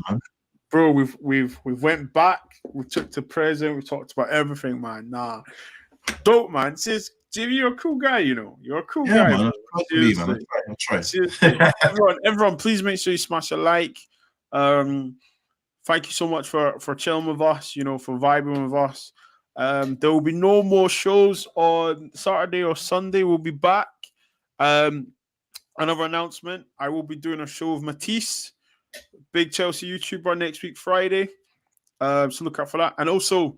bro. We've went back. We took to present. We talked about everything, man. Nah, dope, man. Says JV, you're a cool guy. You know, you're a cool guy. Man. I'll try. Everyone, please make sure you smash a like. Thank you so much for chilling with us. You know, for vibing with us. There will be no more shows on Saturday or Sunday. We'll be back. Another announcement. I will be doing a show with Matisse, big Chelsea YouTuber, next week, Friday. So look out for that. And also,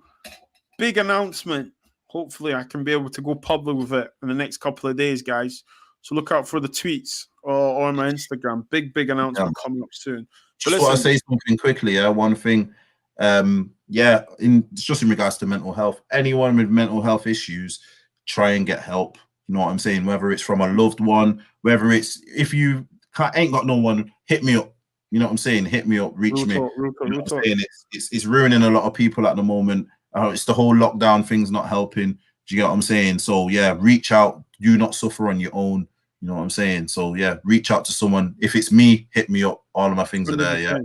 big announcement. Hopefully, I can be able to go public with it in the next couple of days, guys. So look out for the tweets or on my Instagram. Big announcement coming up soon. Just want to say something quickly. One thing. Just in regards to mental health, anyone with mental health issues, try and get help. You know what I'm saying? Whether it's from a loved one, whether it's, if you ain't got no one, hit me up. You know what I'm saying? Hit me up, reach me. You know what I'm saying? It's ruining a lot of people at the moment. It's the whole lockdown thing's not helping. Do Do you get what I'm saying? So yeah, reach out. Do not suffer on your own. You know what I'm saying? So yeah, reach out to someone. If it's me, hit me up. All of my things are there. Yeah.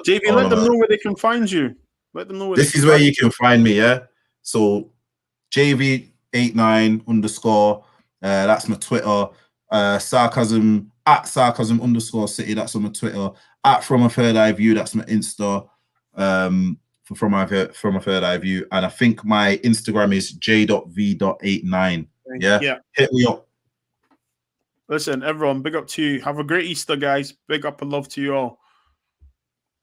JV, let them know where they can find you. Let them know where this is where you can find me. Yeah. So JV89_. That's my Twitter. Sarcasm @sarcasm_city. That's on my Twitter. @From a Third Eye View. That's my Insta. From a Third Eye View, and I think my Instagram is j.v.89. Yeah. Hit me up. Listen, everyone, big up to you. Have a great Easter, guys. Big up and love to you all.